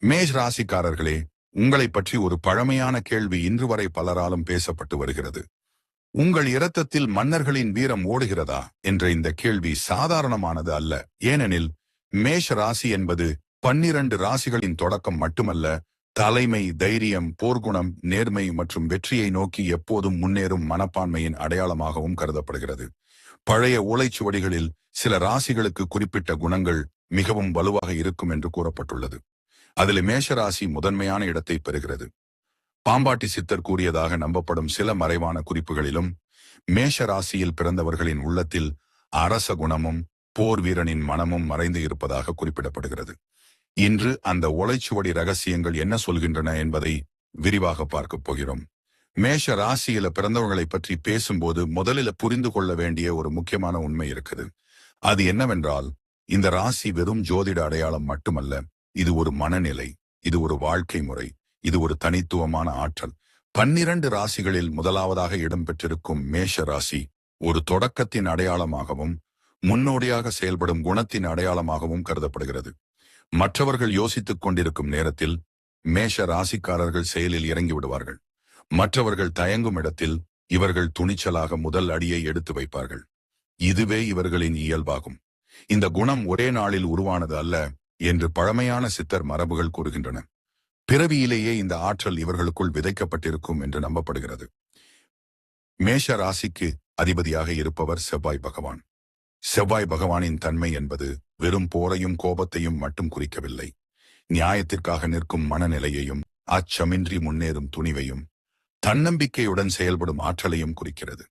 மேஷ ராசிக்காரர்களே, உங்களை பற்றி ஒரு பழமையான கேள்வி இன்று வரை பலராலும் பேசப்பட்டு வருகிறது. உங்கள் இரத்தத்தில் மன்னர்களின் வீரம் ஓடுகிறதா என்ற இந்த கேள்வி சாதாரணமானது அல்ல. ஏனெனில் மேஷ ராசி என்பது 12 ராசிகளின் தொடக்கம் மட்டுமல்ல, தலைமை, தைரியம், போர்க்குணம், நேர்மை மற்றும் வெற்றியை நோக்கி எப்போதும் முன்னேறும் மனப்பான்மையின் அடையாளமாகவும் கருதப்படுகிறது. பழைய ஓலைச்சுவடிகளில் சில ராசிகளுக்கு குறிப்பிட்ட குணங்கள் மிகவும் வலுவாக இருக்கும் என்று கூறப்பட்டுள்ளது. அதில் மேஷராசி முதன்மையான இடத்தை பெறுகிறது. பாம்பாட்டி சித்தர் கூறியதாக நம்பப்படும் சில மறைவான குறிப்புகளிலும் மேஷ ராசியில் பிறந்தவர்களின் உள்ளத்தில் அரச குணமும் போர் வீரனின் மனமும் மறைந்து இருப்பதாக குறிப்பிடப்படுகிறது. இன்று அந்த ஓலைச்சுவடி ரகசியங்கள் என்ன சொல்கின்றன என்பதை விரிவாக பார்க்க போகிறோம். மேஷ ராசியில பிறந்தவர்களை பற்றி பேசும்போது முதலில் புரிந்து கொள்ள வேண்டிய ஒரு முக்கியமான உண்மை இருக்குது. அது என்னவென்றால், இந்த ராசி வெறும் ஜோதிட அடையாளம் மட்டுமல்ல, இது ஒரு மனநிலை, இது ஒரு வாழ்க்கை முறை, இது ஒரு தனித்துவமான ஆற்றல். 12 ராசிகளில் முதலாவதாக இடம்பெற்றிருக்கும் மேஷ ராசி ஒரு தொடக்கத்தின் அடையாளமாகவும் முன்னோடியாக செயல்படும் குணத்தின் அடையாளமாகவும் கருதப்படுகிறது. மற்றவர்கள் யோசித்துக் கொண்டிருக்கும் நேரத்தில் மேஷ ராசிக்காரர்கள் செயலில் இறங்கி விடுவார்கள். மற்றவர்கள் தயங்கும் இடத்தில் இவர்கள் துணிச்சலாக முதல் அடியை எடுத்து வைப்பார்கள். இதுவே இவர்களின் இயல்பாகும். இந்த குணம் ஒரே நாளில் உருவானது அல்ல என்று பழமையான சித்தர் மரபுகள் கூறுகின்றன. பிறவியிலேயே இந்த ஆற்றல் இவர்களுக்குள் விதைக்கப்பட்டிருக்கும் என்று நம்பப்படுகிறது. மேஷ ராசிக்கு அதிபதியாக இருப்பவர் செவ்வாய் பகவான். செவ்வாய் பகவானின் தன்மை என்பது வெறும் போரையும் கோபத்தையும் மட்டும் குறிக்கவில்லை. நியாயத்திற்காக நிற்கும் மனநிலையையும், அச்சமின்றி முன்னேறும் துணிவையும், தன்னம்பிக்கையுடன் செயல்படும் ஆற்றலையும் குறிக்கிறது.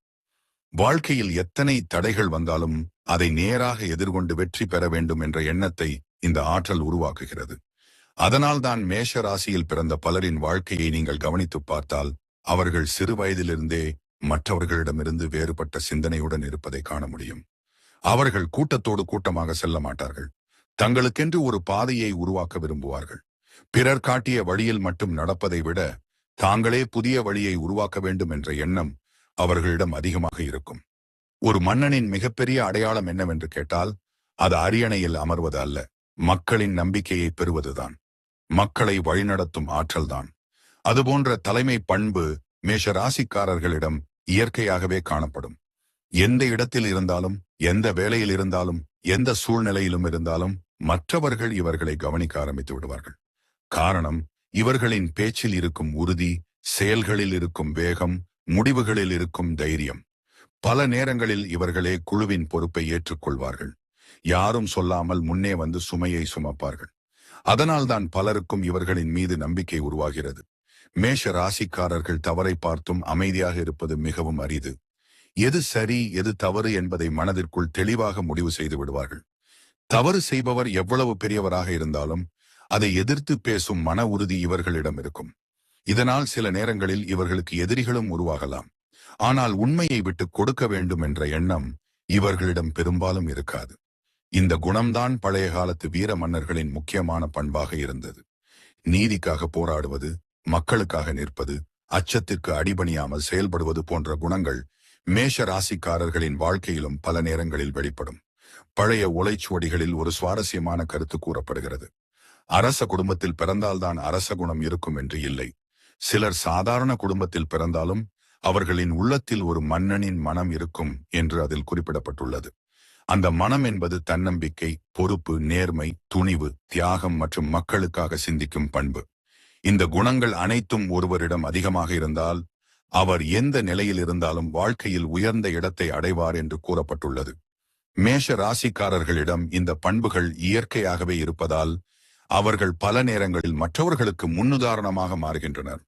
வாழ்க்கையில் எத்தனை தடைகள் வந்தாலும் அதை நேராக எதிர்கொண்டு வெற்றி பெற வேண்டும் என்ற எண்ணத்தை இந்த ஆற்றல் உருவாக்குகிறது. அதனால்தான் மேஷ ராசியில் பிறந்த பலரின் வாழ்க்கையை நீங்கள் கவனித்து பார்த்தால் அவர்கள் சிறு வயதிலிருந்தே மற்றவர்களிடமிருந்து வேறுபட்ட சிந்தனையுடன் இருப்பதை காண முடியும். அவர்கள் கூட்டத்தோடு கூட்டமாக செல்ல மாட்டார்கள். தங்களுக்கென்று ஒரு பாதையை உருவாக்க விரும்புவார்கள். பிறர் காட்டிய வழியில் மட்டும் நடப்பதை விட தாங்களே புதிய வழியை உருவாக்க வேண்டும் என்ற எண்ணம் அவர்களிடம் அதிகமாக இருக்கும். ஒரு மன்னனின் மிகப்பெரிய அடையாளம் என்னவென்று கேட்டால், அது அரியணையில் அமர்வது அல்ல, மக்களின் நம்பிக்கையை பெறுவதுதான். மக்களை வழிநடத்தும் ஆற்றல்தான். அதுபோன்ற தலைமை பண்பு மேஷ ராசிக்காரர்களிடம் இயற்கையாகவே காணப்படும். எந்த இடத்தில் இருந்தாலும், எந்த வேலையில் இருந்தாலும், எந்த சூழ்நிலையிலும் இருந்தாலும் மற்றவர்கள் இவர்களை கவனிக்க ஆரம்பித்து விடுவார்கள். காரணம், இவர்களின் பேச்சில் இருக்கும் உறுதி, செயல்களில் இருக்கும் வேகம், முடிவுகளில் இருக்கும் தைரியம். பல நேரங்களில் இவர்களே குழுவின் பொறுப்பை ஏற்றுக்கொள்வார்கள். யாரும் சொல்லாமல் முன்னே வந்து சுமையை சுமப்பார்கள். அதனால்தான் பலருக்கும் இவர்களின் மீது நம்பிக்கை உருவாகிறது. மேஷ ராசிக்காரர்கள் தவறை பார்த்தும் அமைதியாக இருப்பது மிகவும் அரிது. எது சரி, எது தவறு என்பதை மனதிற்குள் தெளிவாக முடிவு செய்து விடுவார்கள். தவறு செய்பவர் எவ்வளவு பெரியவராக இருந்தாலும் அதை எதிர்த்து பேசும் மன உறுதி இவர்களிடம் இருக்கும். இதனால் சில நேரங்களில் இவர்களுக்கு எதிரிகளும் உருவாகலாம். ஆனால் உண்மையை விட்டு கொடுக்க வேண்டும் என்ற எண்ணம் இவர்களிடம் பெரும்பாலும் இருக்காது. இந்த குணம்தான் பழைய காலத்து வீர மன்னர்களின் முக்கியமான பண்பாக இருந்தது. நீதிக்காக போராடுவது, மக்களுக்காக நிற்பது, அச்சத்திற்கு அடிபணியாமல் செயல்படுவது போன்ற குணங்கள் மேஷ ராசிக்காரர்களின் வாழ்க்கையிலும் பல நேரங்களில் வெளிப்படும். பழைய ஓலைச்சுவடிகளில் ஒரு சுவாரஸ்யமான கருத்து கூறப்படுகிறது. அரச குடும்பத்தில் பிறந்தால்தான் அரச குணம் இருக்கும் என்று இல்லை. சிலர் சாதாரண குடும்பத்தில் பிறந்தாலும் அவர்களின் உள்ளத்தில் ஒரு மன்னனின் மனம் இருக்கும் என்று அதில் குறிப்பிடப்பட்டுள்ளது. அந்த மனம் என்பது தன்னம்பிக்கை, பொறுப்பு, நேர்மை, துணிவு, தியாகம் மற்றும் மக்களுக்காக சிந்திக்கும் பண்பு. இந்த குணங்கள் அனைத்தும் ஒருவரிடம் அதிகமாக இருந்தால் அவர் எந்த நிலையில் இருந்தாலும் வாழ்க்கையில் உயர்ந்த இடத்தை அடைவார் என்று கூறப்பட்டுள்ளது. மேஷ ராசிக்காரர்களிடம் இந்த பண்புகள் இயற்கையாகவே இருப்பதால் அவர்கள் பல நேரங்களில் மற்றவர்களுக்கு முன்னுதாரணமாக மாறுகின்றனர்.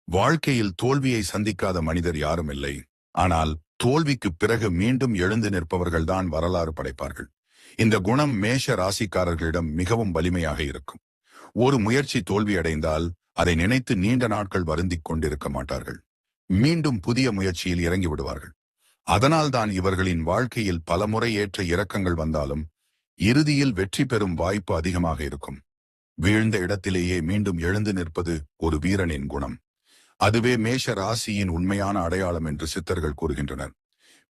வாழ்க்கையில் தோல்வியை சந்திக்காத மனிதர் யாரும் இல்லை. ஆனால் தோல்விக்கு பிறகு மீண்டும் எழுந்து நிற்பவர்கள்தான் வரலாறு படைப்பார்கள். இந்த குணம் மேஷ ராசிக்காரர்களிடம் மிகவும் வலிமையாக இருக்கும். ஒரு முயற்சி தோல்வியடைந்தால் அதை நினைத்து நீண்ட நாட்கள் வருந்திக் கொண்டிருக்க மாட்டார்கள். மீண்டும் புதிய முயற்சியில் இறங்கி விடுவார்கள். அதனால்தான் இவர்களின் வாழ்க்கையில் பலமுறை ஏற்ற இறக்கங்கள் வந்தாலும் இறுதியில் வெற்றி பெறும் வாய்ப்பு அதிகமாக இருக்கும். வீழ்ந்த இடத்திலேயே மீண்டும் எழுந்து நிற்பது ஒரு வீரனின் குணம். அதுவே மேஷ ராசியின் உண்மையான அடையாளம் என்று சித்தர்கள் கூறுகின்றனர்.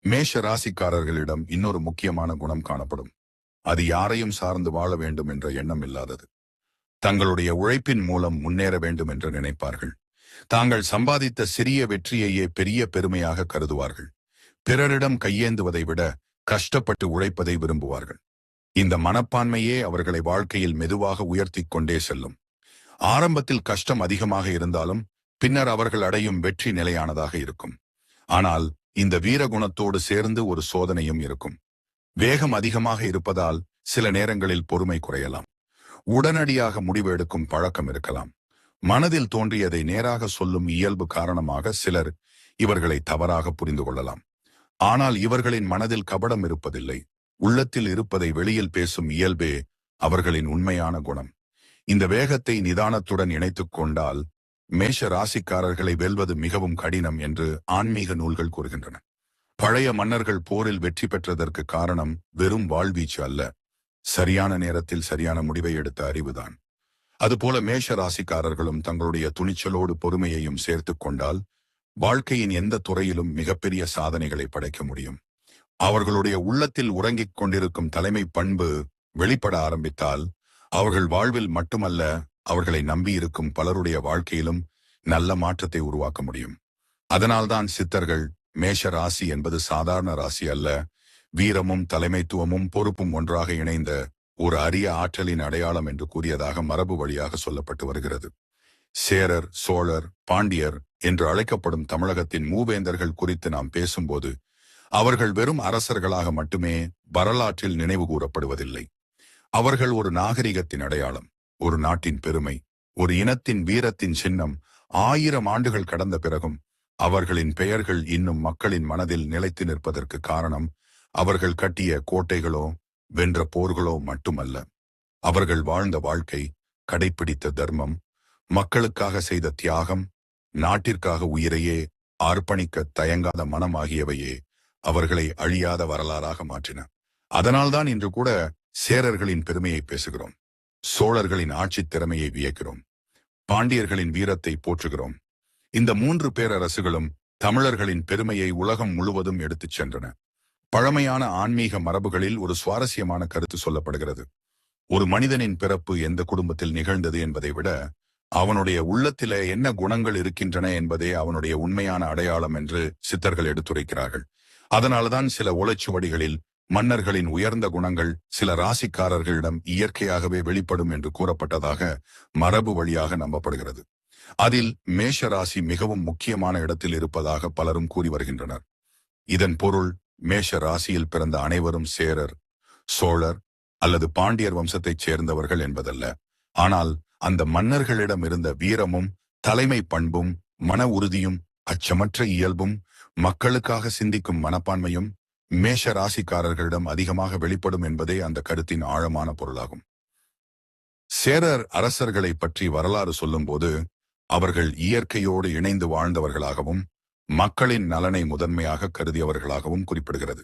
மேஷ ராசிக்காரர்களிடம் இன்னொரு முக்கியமான குணம் காணப்படும். அது யாரையும் சார்ந்து வாழ வேண்டும் என்ற எண்ணம் இல்லாதது. தங்களுடைய உழைப்பின் மூலம் முன்னேற வேண்டும் என்று நினைப்பார்கள். தாங்கள் சம்பாதித்த சிறிய வெற்றியையே பெரிய பெருமையாக கருதுவார்கள். பிறரிடம் கையேந்துவதை விட கஷ்டப்பட்டு உழைப்பதை விரும்புவார்கள். இந்த மனப்பான்மையே அவர்களை வாழ்க்கையில் மெதுவாக உயர்த்திக் கொண்டே செல்லும். ஆரம்பத்தில் கஷ்டம் அதிகமாக இருந்தாலும் பின்னர் அவர்கள் அடையும் வெற்றி நிலையானதாக இருக்கும். ஆனால் இந்த வீரகுணத்தோடு சேர்ந்து ஒரு சோதனையும் இருக்கும். வேகம் அதிகமாக இருப்பதால் சில நேரங்களில் பொறுமை குறையலாம். உடனடியாக முடிவு எடுக்கும் பழக்கம் இருக்கலாம். மனதில் தோன்றியதை நேராக சொல்லும் இயல்பு காரணமாக சிலர் இவர்களை தவறாக புரிந்து கொள்ளலாம். ஆனால் இவர்களின் மனதில் கபடம் இருப்பதில்லை. உள்ளத்தில் இருப்பதை வெளியில் பேசும் இயல்பே அவர்களின் உண்மையான குணம். இந்த வேகத்தை நிதானத்துடன் இணைத்துக் கொண்டால் மேஷ ராசிக்காரர்களை வெல்வது மிகவும் கடினம் என்று ஆன்மீக நூல்கள் கூறுகின்றன. பழைய மன்னர்கள் போரில் வெற்றி பெற்றதற்கு காரணம் வெறும் வாழ்வீச்சு அல்ல, சரியான நேரத்தில் சரியான முடிவை எடுத்த அறிவுதான். அதுபோல மேஷ ராசிக்காரர்களும் தங்களுடைய துணிச்சலோடு பொறுமையையும் சேர்த்துக் கொண்டால் வாழ்க்கையின் எந்த துறையிலும் மிகப்பெரிய சாதனைகளை படைக்க முடியும். அவர்களுடைய உள்ளத்தில் உறங்கிக் கொண்டிருக்கும் தலைமை பண்பு வெளிப்பட ஆரம்பித்தால் அவர்கள் வாழ்வில் மட்டுமல்ல, அவர்களை நம்பியிருக்கும் பலருடைய வாழ்க்கையிலும் நல்ல மாற்றத்தை உருவாக்க முடியும். அதனால்தான் சித்தர்கள் மேஷ ராசி என்பது சாதாரண ராசி அல்ல, வீரமும் தலைமைத்துவமும் பொறுப்பும் ஒன்றாக இணைந்த ஒரு அரிய ஆற்றலின் அடையாளம் என்று கூறியதாக மரபு வழியாக சொல்லப்பட்டு வருகிறது. சேரர், சோழர், பாண்டியர் என்று அழைக்கப்படும் தமிழகத்தின் மூவேந்தர்கள் குறித்து நாம் பேசும்போது அவர்கள் வெறும் அரசர்களாக மட்டுமே வரலாற்றில் நினைவு கூறப்படுவதில்லை. அவர்கள் ஒரு நாகரிகத்தின் அடையாளம், ஒரு நாட்டின் பெருமை, ஒரு இனத்தின் வீரத்தின் சின்னம். 1000 ஆண்டுகள் கடந்த பிறகும் அவர்களின் பெயர்கள் இன்னும் மக்களின் மனதில் நிலைத்து நிற்பதற்கு காரணம் அவர்கள் கட்டிய கோட்டைகளோ வென்ற போர்களோ மட்டுமல்ல, அவர்கள் வாழ்ந்த வாழ்க்கை, கடைப்பிடித்த தர்மம், மக்களுக்காக செய்த தியாகம், நாட்டிற்காக உயிரையே அர்ப்பணிக்க தயங்காத மனம் ஆகியவையே அவர்களை அழியாத வரலாறாக மாற்றின. அதனால்தான் இன்று கூட சேரர்களின் பெருமையை பேசுகிறோம், சோழர்களின் ஆட்சி திறமையை வியக்கிறோம், பாண்டியர்களின் வீரத்தை போற்றுகிறோம். இந்த 3 பேரரசுகளும் தமிழர்களின் பெருமையை உலகம் முழுவதும் எடுத்துச் சென்றன. பழமையான ஆன்மீக மரபுகளில் ஒரு சுவாரஸ்யமான கருத்து சொல்லப்படுகிறது. ஒரு மனிதனின் பிறப்பு எந்த குடும்பத்தில் நிகழ்ந்தது என்பதை விட அவனுடைய உள்ளத்திலே என்ன குணங்கள் இருக்கின்றன என்பதே அவனுடைய உண்மையான அடையாளம் என்று சித்தர்கள் எடுத்துரைக்கிறார்கள். அதனால்தான் சில ஓலைச்சுவடிகளில் மன்னர்களின் உயர்ந்த குணங்கள் சில ராசிக்காரர்களிடம் இயற்கையாகவே வெளிப்படும் என்று கூறப்பட்டதாக மரபு வழியாக நம்பப்படுகிறது. அதில் மேஷ ராசி மிகவும் முக்கியமான இடத்தில் இருப்பதாக பலரும் கூறி வருகின்றனர். இதன் பொருள் மேஷ ராசியில் பிறந்த அனைவரும் சேரர், சோழர் அல்லது பாண்டியர் வம்சத்தைச் சேர்ந்தவர்கள் என்பதல்ல. ஆனால் அந்த மன்னர்களிடம் இருந்த வீரமும் தலைமை பண்பும் மன உறுதியும் அச்சமற்ற இயல்பும் மக்களுக்காக சிந்திக்கும் மனப்பான்மையும் மேஷ ராசிக்காரர்களிடம் அதிகமாக வெளிப்படும் என்பதே அந்த கருத்தின் ஆழமான பொருளாகும். சேரர் அரசர்களை பற்றி வரலாறு சொல்லும்போது அவர்கள் இயற்கையோடு இணைந்து வாழ்ந்தவர்களாகவும் மக்களின் நலனை முதன்மையாக கருதியவர்களாகவும் குறிப்பிடுகிறது.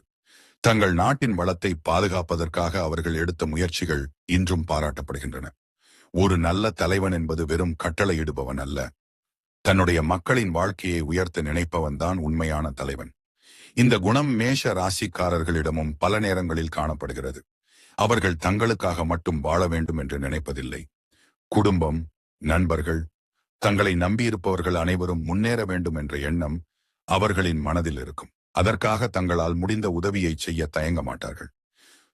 தங்கள் நாட்டின் வளத்தை பாதுகாப்பதற்காக அவர்கள் எடுத்த முயற்சிகள் இன்றும் பாராட்டப்படுகின்றன. ஒரு நல்ல தலைவன் என்பது வெறும் கட்டளையிடுபவன் அல்ல, தன்னுடைய மக்களின் வாழ்க்கையை உயர்த்த நினைப்பவன் தான் உண்மையான தலைவன். இந்த குணம் மேஷ ராசிக்காரர்களிடமும் பல நேரங்களில் காணப்படுகிறது. அவர்கள் தங்களுக்காக மட்டும் வாழ வேண்டும் என்று நினைப்பதில்லை. குடும்பம், நண்பர்கள், தங்களை நம்பியிருப்பவர்கள் அனைவரும் முன்னேற வேண்டும் என்ற எண்ணம் அவர்களின் மனதில் இருக்கும். அதற்காக தங்களால் முடிந்த உதவியை செய்ய தயங்க மாட்டார்கள்.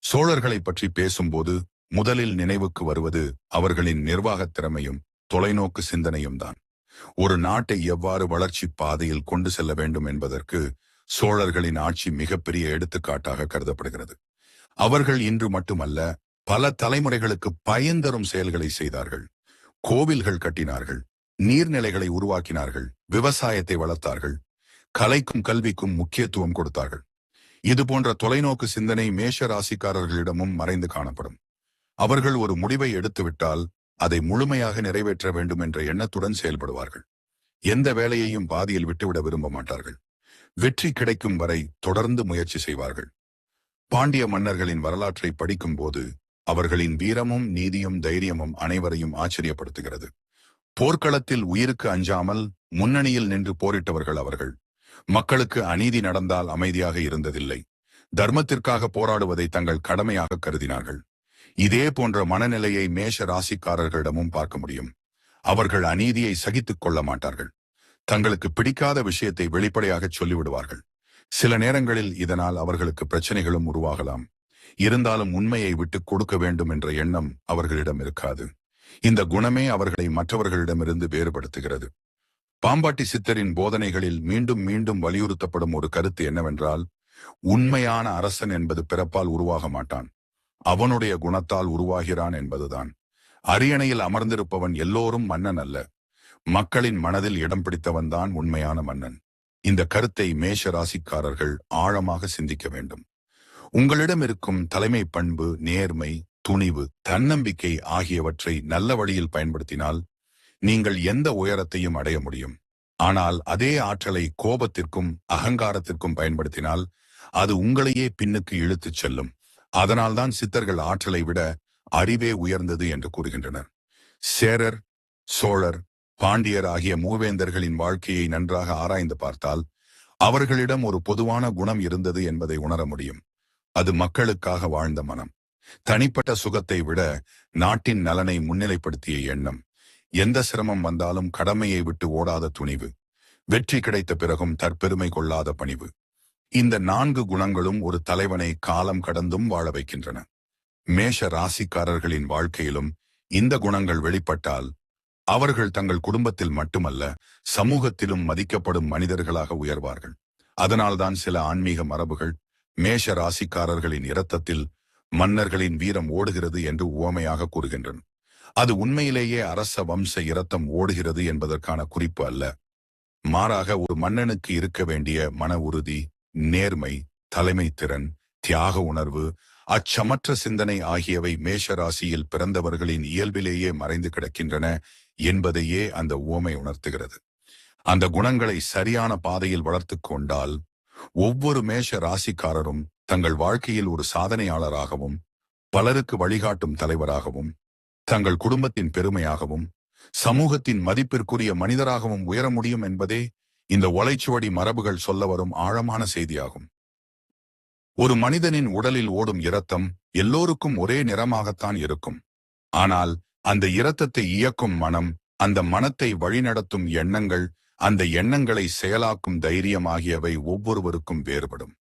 சோழர்களை பற்றி பேசும்போது முதலில் நினைவுக்கு வருவது அவர்களின் நிர்வாகத் திறமையும் தொலைநோக்கு சிந்தனையும் தான். ஒரு நாட்டை எவ்வாறு வளர்ச்சி பாதையில் கொண்டு செல்ல வேண்டும் என்பதற்கு சோழர்களின் ஆட்சி மிகப்பெரிய எடுத்துக்காட்டாக கருதப்படுகிறது. அவர்கள் இன்று மட்டுமல்ல, பல தலைமுறைகளுக்கு பயன்தரும் செயல்களை செய்தார்கள். கோவில்கள் கட்டினார்கள், நீர்நிலைகளை உருவாக்கினார்கள், விவசாயத்தை வளர்த்தார்கள், கலைக்கும் கல்விக்கும் முக்கியத்துவம் கொடுத்தார்கள். இது போன்ற தொலைநோக்கு சிந்தனை மேஷ ராசிக்காரர்களிடமும் மறைந்து காணப்படும். அவர்கள் ஒரு முடிவை எடுத்துவிட்டால் அதை முழுமையாக நிறைவேற்ற வேண்டும் என்ற எண்ணத்துடன் செயல்படுவார்கள். எந்த வேலையையும் பாதியில் விட்டுவிட விரும்ப மாட்டார்கள். வெற்றி கிடைக்கும் வரை தொடர்ந்து முயற்சி செய்வார்கள். பாண்டிய மன்னர்களின் வரலாற்றை படிக்கும் போது அவர்களின் வீரமும் நீதியும் தைரியமும் அனைவரையும் ஆச்சரியப்படுத்துகிறது. போர்க்களத்தில் உயிருக்கு அஞ்சாமல் முன்னணியில் நின்று போரிட்டவர்கள் அவர்கள். மக்களுக்கு அநீதி நடந்தால் அமைதியாக இருந்ததில்லை. தர்மத்திற்காக போராடுவதை தங்கள் கடமையாக கருதினார்கள். இதே போன்ற மனநிலையை மேஷ ராசிக்காரர்களிடமும் பார்க்க முடியும். அவர்கள் அநீதியை சகித்துக் கொள்ள மாட்டார்கள். தங்களுக்கு பிடிக்காத விஷயத்தை வெளிப்படையாக சொல்லிவிடுவார்கள். சில நேரங்களில் இதனால் அவர்களுக்கு பிரச்சனைகளும் உருவாகலாம். இருந்தாலும் உண்மையை விட்டுக் கொடுக்க வேண்டும் என்ற எண்ணம் அவர்களிடம் இருக்காது. இந்த குணமே அவர்களை மற்றவர்களிடமிருந்து வேறுபடுத்துகிறது. பாம்பாட்டி சித்தரின் போதனைகளில் மீண்டும் மீண்டும் வலியுறுத்தப்படும் ஒரு கருத்து என்னவென்றால், உண்மையான அரசன் என்பது பிறப்பால் உருவாக மாட்டான், அவனுடைய குணத்தால் உருவாகிறான் என்பதுதான். அரியணையில் அமர்ந்திருப்பவன் எல்லோரும் மன்னன் அல்ல, மக்களின் மனதில் இடம் பிடித்தவன்தான் உண்மையான மன்னன். இந்த கருத்தை மேஷ ராசிக்காரர்கள் ஆழமாக சிந்திக்க வேண்டும். உங்களிடம் இருக்கும் தலைமை பண்பு, நேர்மை, துணிவு, தன்னம்பிக்கை ஆகியவற்றை நல்ல வழியில் பயன்படுத்தினால் நீங்கள் எந்த உயரத்தையும் அடைய முடியும். ஆனால் அதே ஆற்றலை கோபத்திற்கும் அகங்காரத்திற்கும் பயன்படுத்தினால் அது உங்களையே பின்னுக்கு இழுத்துச் செல்லும். அதனால்தான் சித்தர்கள் ஆற்றலை விட அறிவே உயர்ந்தது என்று கூறுகின்றனர். சேரர், சோழர், பாண்டியர் ஆகிய மூவேந்தர்களின் வாழ்க்கையை நன்றாக ஆராய்ந்து பார்த்தால் அவர்களிடம் ஒரு பொதுவான குணம் இருந்தது என்பதை உணர முடியும். அது மக்களுக்காக வாழ்ந்த மனம், தனிப்பட்ட சுகத்தை விட நாட்டின் நலனை முன்னிலைப்படுத்திய எண்ணம், எந்த சிரமம் வந்தாலும் கடமையை விட்டு ஓடாத துணிவு, வெற்றி கிடைத்த பிறகும் தற்பெருமை கொள்ளாத பணிவு. இந்த 4 குணங்களும் ஒரு தலைவனை காலம் கடந்தும் வாழ வைக்கின்றன. மேஷ ராசிக்காரர்களின் வாழ்க்கையிலும் இந்த குணங்கள் வெளிப்பட்டால் அவர்கள் தங்கள் குடும்பத்தில் மட்டுமல்ல, சமூகத்திலும் மதிக்கப்படும் மனிதர்களாக உயர்வார்கள். அதனால்தான் சில ஆன்மீக மரபுகள் மேஷ ராசிக்காரர்களின் இரத்தத்தில் மன்னர்களின் வீரம் ஓடுகிறது என்று உவமையாக கூறுகின்றன. அது உண்மையிலேயே அரச வம்ச இரத்தம் ஓடுகிறது என்பதற்கான குறிப்பு அல்ல. மாறாக ஒரு மன்னனுக்கு இருக்க வேண்டிய மன உறுதி, நேர்மை, தலைமை திறன், தியாக உணர்வு, அச்சமற்ற சிந்தனை ஆகியவை மேஷ ராசியில் பிறந்தவர்களின் இயல்பிலேயே மறைந்து கிடக்கின்றன என்பதையே அந்த உவமை உணர்த்துகிறது. அந்த குணங்களை சரியான பாதையில் வளர்த்து கொண்டால் ஒவ்வொரு மேஷ ராசிக்காரரும் தங்கள் வாழ்க்கையில் ஒரு சாதனையாளராகவும், பலருக்கு வழிகாட்டும் தலைவராகவும், தங்கள் குடும்பத்தின் பெருமையாகவும், சமூகத்தின் மதிப்பிற்குரிய மனிதராகவும் உயர முடியும் என்பதே இந்த ஒலைச்சுவடி மரபுகள் சொல்ல வரும் ஆழமான செய்தியாகும். ஒரு மனிதனின் உடலில் ஓடும் இரத்தம் எல்லோருக்கும் ஒரே நிறமாகத்தான் இருக்கும். ஆனால் அந்த இரத்தத்தை இயக்கும் மனம், அந்த மனத்தை வழிநடத்தும் எண்ணங்கள், அந்த எண்ணங்களை செயலாக்கும் தைரியம் ஆகியவை ஒவ்வொருவருக்கும் வேறுபடும்.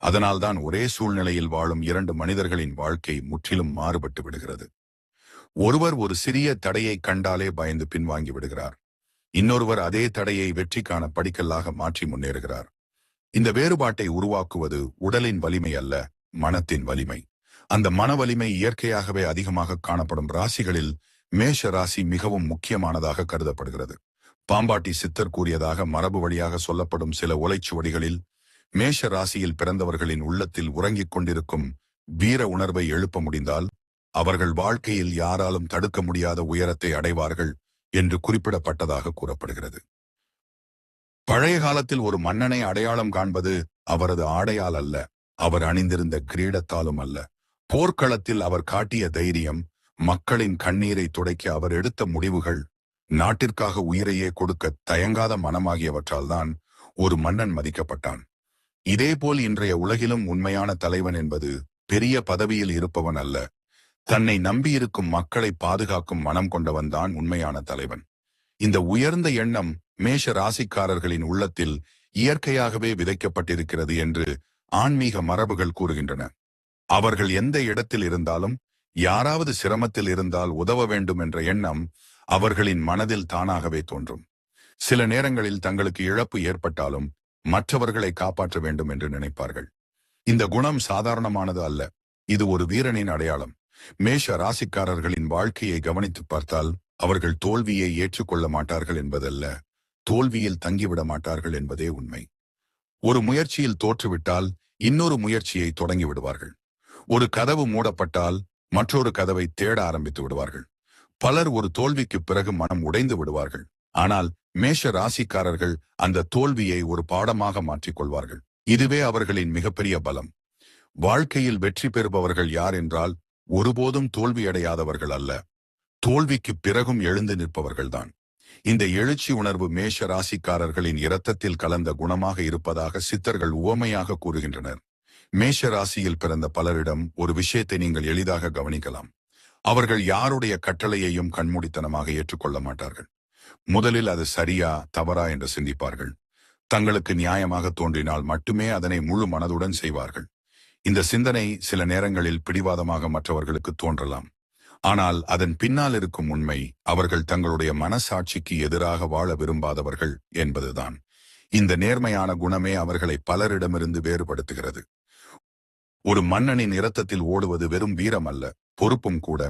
அதனால்தான் ஒரே சூழ்நிலையில் வாழும் 2 மனிதர்களின் வாழ்க்கை முற்றிலும் மாறுபட்டு விடுகிறது. ஒருவர் ஒரு சிறிய தடையை கண்டாலே பயந்து பின்வாங்கி விடுகிறார். இன்னொருவர் அதே தடையை வெற்றிக்கான படிக்கல்லாக மாற்றி முன்னேறுகிறார். இந்த வேறுபாட்டை உருவாக்குவது உடலின் வலிமை அல்ல, மனத்தின் வலிமை. அந்த மன வலிமை இயற்கையாகவே அதிகமாக காணப்படும் ராசிகளில் மேஷ ராசி மிகவும் முக்கியமானதாக கருதப்படுகிறது. பாம்பாட்டி சித்தர் கூறியதாக மரபு வழியாக சொல்லப்படும் சில ஒலைச்சுவடிகளில் மேஷ ராசியில் பிறந்தவர்களின் உள்ளத்தில் உறங்கிக் கொண்டிருக்கும் வீர உணர்வை எழுப்ப முடிந்தால் அவர்கள் வாழ்க்கையில் யாராலும் தடுக்க முடியாத உயரத்தை அடைவார்கள் என்று குறிப்பிடப்பட்டதாக கூறப்படுகிறது. பழைய காலத்தில் ஒரு மன்னனை அடையாளம் காண்பது அவரது ஆடையால் அல்ல, அவர் அணிந்திருந்த கிரீடத்தாலும் அல்ல. போர்க்களத்தில் அவர் காட்டிய தைரியம், மக்களின் கண்ணீரை துடைக்க அவர் எடுத்த முடிவுகள், நாட்டிற்காக உயிரையே கொடுக்க தயங்காத மனமாகியவற்றால் தான் ஒரு மன்னன் மதிக்கப்பட்டான். இதேபோல் இன்றைய உலகிலும் உண்மையான தலைவன் என்பது பெரிய பதவியில் இருப்பவன் அல்ல, தன்னை நம்பியிருக்கும் மக்களை பாதுகாக்கும் மனம் கொண்டவன்தான் உண்மையான தலைவன். இந்த உயர்ந்த எண்ணம் மேஷ ராசிக்காரர்களின் உள்ளத்தில் இயற்கையாகவே விதைக்கப்பட்டிருக்கிறது என்று ஆன்மீக மரபுகள் கூறுகின்றன. அவர்கள் எந்த இடத்தில் இருந்தாலும், யாராவது சிரமத்தில் இருந்தால் உதவ வேண்டும் என்ற எண்ணம் அவர்களின் மனதில் தானாகவே தோன்றும். சில நேரங்களில் தங்களுக்கு இழப்பு ஏற்பட்டாலும் மற்றவர்களை காப்பாற்ற வேண்டும் என்று நினைப்பார்கள். இந்த குணம் சாதாரணமானது அல்ல, இது ஒரு வீரனின் அடையாளம். மேஷ ராசிக்காரர்களின் வாழ்க்கையை கவனித்து பார்த்தால் அவர்கள் தோல்வியை ஏற்றுக்கொள்ள மாட்டார்கள் என்பதல்ல, தோல்வியில் தங்கிவிட மாட்டார்கள் என்பதே உண்மை. ஒரு முயற்சியில் தோற்றுவிட்டால் இன்னொரு முயற்சியை தொடங்கி விடுவார்கள். ஒரு கதவு மூடப்பட்டால் மற்றொரு கதவை தேட ஆரம்பித்து விடுவார்கள். பலர் ஒரு தோல்விக்கு பிறகு மனம் உடைந்து விடுவார்கள். ஆனால் மேஷ ராசிக்காரர்கள் அந்த தோல்வியை ஒரு பாடமாக மாற்றிக் கொள்வார்கள். இதுவே அவர்களின் மிகப்பெரிய பலம். வாழ்க்கையில் வெற்றி பெறுபவர்கள் யார் என்றால் ஒருபோதும் தோல்வியடையாதவர்கள் அல்ல, தோல்விக்கு பிறகும் எழுந்து நிற்பவர்கள்தான். இந்த எழுச்சி உணர்வு மேஷ ராசிக்காரர்களின் இரத்தத்தில் கலந்த குணமாக இருப்பதாக சித்தர்கள் உவமையாக கூறுகின்றனர். மேஷ ராசியில் பிறந்த பலரிடம் ஒரு விஷயத்தை நீங்கள் எளிதாக கவனிக்கலாம். அவர்கள் யாருடைய கட்டளையையும் கண்மூடித்தனமாக ஏற்றுக்கொள்ள மாட்டார்கள். முதலில் அது சரியா தவறா என்று சிந்திப்பார்கள். தங்களுக்கு நியாயமாக தோன்றினால் மட்டுமே அதனை முழு மனதுடன் செய்வார்கள். இந்த சிந்தனை சில நேரங்களில் பிடிவாதமாக மற்றவர்களுக்கு தோன்றலாம். ஆனால் அதன் பின்னால் இருக்கும் உண்மை அவர்கள் தங்களுடைய மனசாட்சிக்கு எதிராக வாழ விரும்பாதவர்கள் என்பதுதான். இந்த நேர்மையான குணமே அவர்களை பலரிடமிருந்து வேறுபடுத்துகிறது. ஒரு மன்னனின் இரத்தத்தில் ஓடுவது வெறும் வீரம் அல்ல, பொறுப்பும் கூட.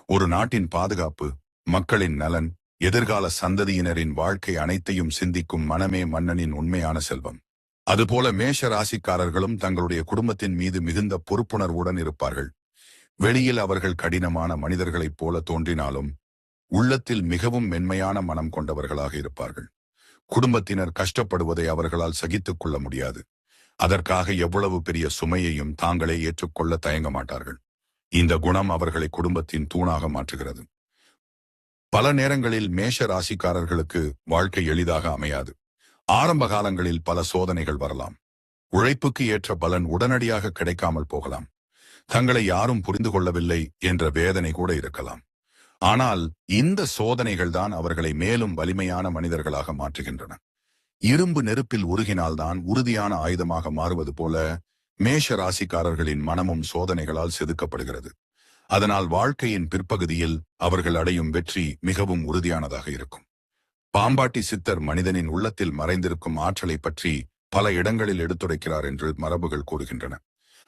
ஒரு நாட்டின் பாதுகாப்பு, மக்களின் நலன், எதிர்கால சந்ததியினரின் வாழ்க்கை அனைத்தையும் சிந்திக்கும் மனமே மன்னனின் உண்மையான செல்வம். அதுபோல மேஷ ராசிக்காரர்களும் தங்களுடைய குடும்பத்தின் மீது மிகுந்த பொறுப்புணர்வுடன் இருப்பார்கள். வெளியில் அவர்கள் கடினமான மனிதர்களைப் போல தோன்றினாலும் உள்ளத்தில் மிகவும் மென்மையான மனம் கொண்டவர்களாக இருப்பார்கள். குடும்பத்தினர் கஷ்டப்படுவதை அவர்களால் சகித்துக் கொள்ள முடியாது. அதற்காக எவ்வளவு பெரிய சுமையையும் தாங்களே ஏற்றுக்கொள்ள தயங்க மாட்டார்கள். இந்த குணம் அவர்களை குடும்பத்தின் தூணாக மாற்றுகிறது. பல நேரங்களில் மேஷ ராசிக்காரர்களுக்கு வாழ்க்கை எளிதாக அமையாது. ஆரம்ப காலங்களில் பல சோதனைகள் வரலாம். உழைப்புக்கு ஏற்ற பலன் உடனடியாக கிடைக்காமல் போகலாம். தங்களை யாரும் புரிந்து கொள்ளவில்லை என்ற வேதனை கூட இருக்கலாம். ஆனால் இந்த சோதனைகள் தான் அவர்களை மேலும் வலிமையான மனிதர்களாக மாற்றுகின்றன. இரும்பு நெருப்பில் உருகினால்தான் உறுதியான ஆயுதமாக மாறுவது போல மேஷ ராசிக்காரர்களின் மனமும் சோதனைகளால் செதுக்கப்படுகிறது. அதனால் வாழ்க்கையின் பிற்பகுதியில் அவர்கள் அடையும் வெற்றி மிகவும் உறுதியானதாக இருக்கும். பாம்பாட்டி சித்தர் மனிதனின் உள்ளத்தில் மறைந்திருக்கும் ஆற்றலை பற்றி பல இடங்களில் எடுத்துரைக்கிறார் என்று மரபுகள் கூறுகின்றன.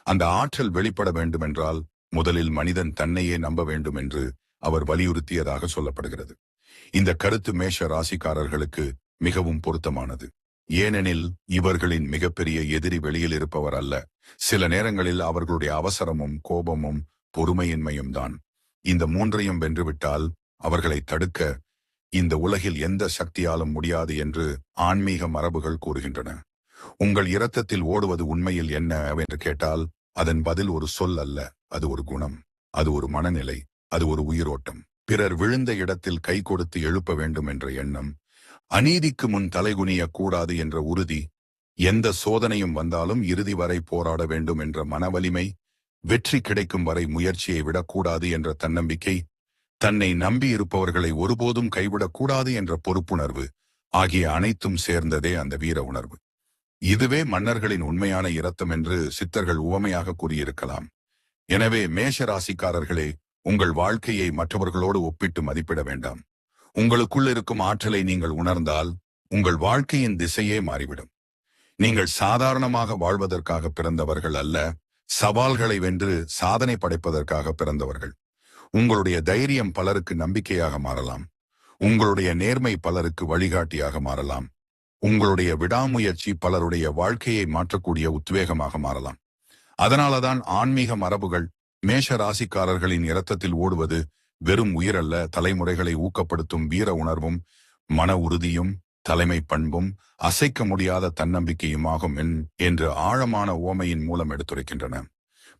அந்த ஆற்றல் வெளிப்பட வேண்டுமென்றால் முதலில் மனிதன் தன்னையே நம்ப வேண்டும் என்று அவர் வலியுறுத்தியதாக சொல்லப்படுகிறது. இந்த கருத்து மேஷ ராசிக்காரர்களுக்கு மிகவும் பொருத்தமானது. ஏனெனில் இவர்களின் மிகப்பெரிய எதிரி வெளியில் இருப்பவர் அல்ல, சில நேரங்களில் அவர்களுடைய அவசரமும் கோபமும் பொறுமையின்மையும் தான். இந்த மூன்றையும் வென்றுவிட்டால் அவர்களை தடுக்க இந்த உலகில் எந்த சக்தியாலும் முடியாது என்று ஆன்மீக மரபுகள் கூறுகின்றன. உங்கள் இரத்தத்தில் ஓடுவது உண்மையில் என்ன என்று கேட்டால் அதன் பதில் ஒரு சொல் அல்ல, அது ஒரு குணம், அது ஒரு மனநிலை, அது ஒரு உயிரோட்டம். பிறர் விழுந்த இடத்தில் கை கொடுத்து எழுப்ப வேண்டும் என்ற எண்ணம், அநீதிக்கு முன் தலைகுனிய கூடாது என்ற உறுதி, எந்த சோதனையும் வந்தாலும் இறுதி வரை போராட வேண்டும் என்ற மனவலிமை, வெற்றி கிடைக்கும் வரை முயற்சியை விடக்கூடாது என்ற தன்னம்பிக்கை, தன்னை நம்பி இருப்பவர்களை ஒருபோதும் கைவிடக்கூடாது என்ற பொறுப்புணர்வு ஆகிய அனைத்தும் சேர்ந்ததே அந்த வீர உணர்வு. இதுவே மன்னர்களின் உண்மையான இரத்தம் என்று சித்தர்கள் உவமையாக கூறியிருக்கலாம். எனவே மேஷ ராசிக்காரர்களே, உங்கள் வாழ்க்கையை மற்றவர்களோடு ஒப்பிட்டு மதிப்பிட வேண்டாம். உங்களுக்குள் இருக்கும் ஆற்றலை நீங்கள் உணர்ந்தால் உங்கள் வாழ்க்கையின் திசையே மாறிவிடும். நீங்கள் சாதாரணமாக வாழ்வதற்காக பிறந்தவர்கள் அல்ல, சவால்களை வென்று சாதனை படைப்பதற்காக பிறந்தவர்கள். உங்களுடைய தைரியம் பலருக்கு நம்பிக்கையாக மாறலாம். உங்களுடைய நேர்மை பலருக்கு வழிகாட்டியாக மாறலாம். உங்களுடைய விடாமுயற்சி பலருடைய வாழ்க்கையை மாற்றக்கூடிய உத்வேகமாக மாறலாம். அதனாலதான் ஆன்மீக மரபுகள் மேஷ ராசிக்காரர்களின் இரத்தத்தில் ஓடுவது வெறும் உயிரல்ல, தலைமுறைகளை ஊக்கப்படுத்தும் வீர உணர்வும் மன உறுதியும் தலைமை பண்பும் அசைக்க முடியாத தன்னம்பிக்கையுமாகும் என்று ஆழமான ஓமையின் மூலம் எடுத்துரைக்கின்றன.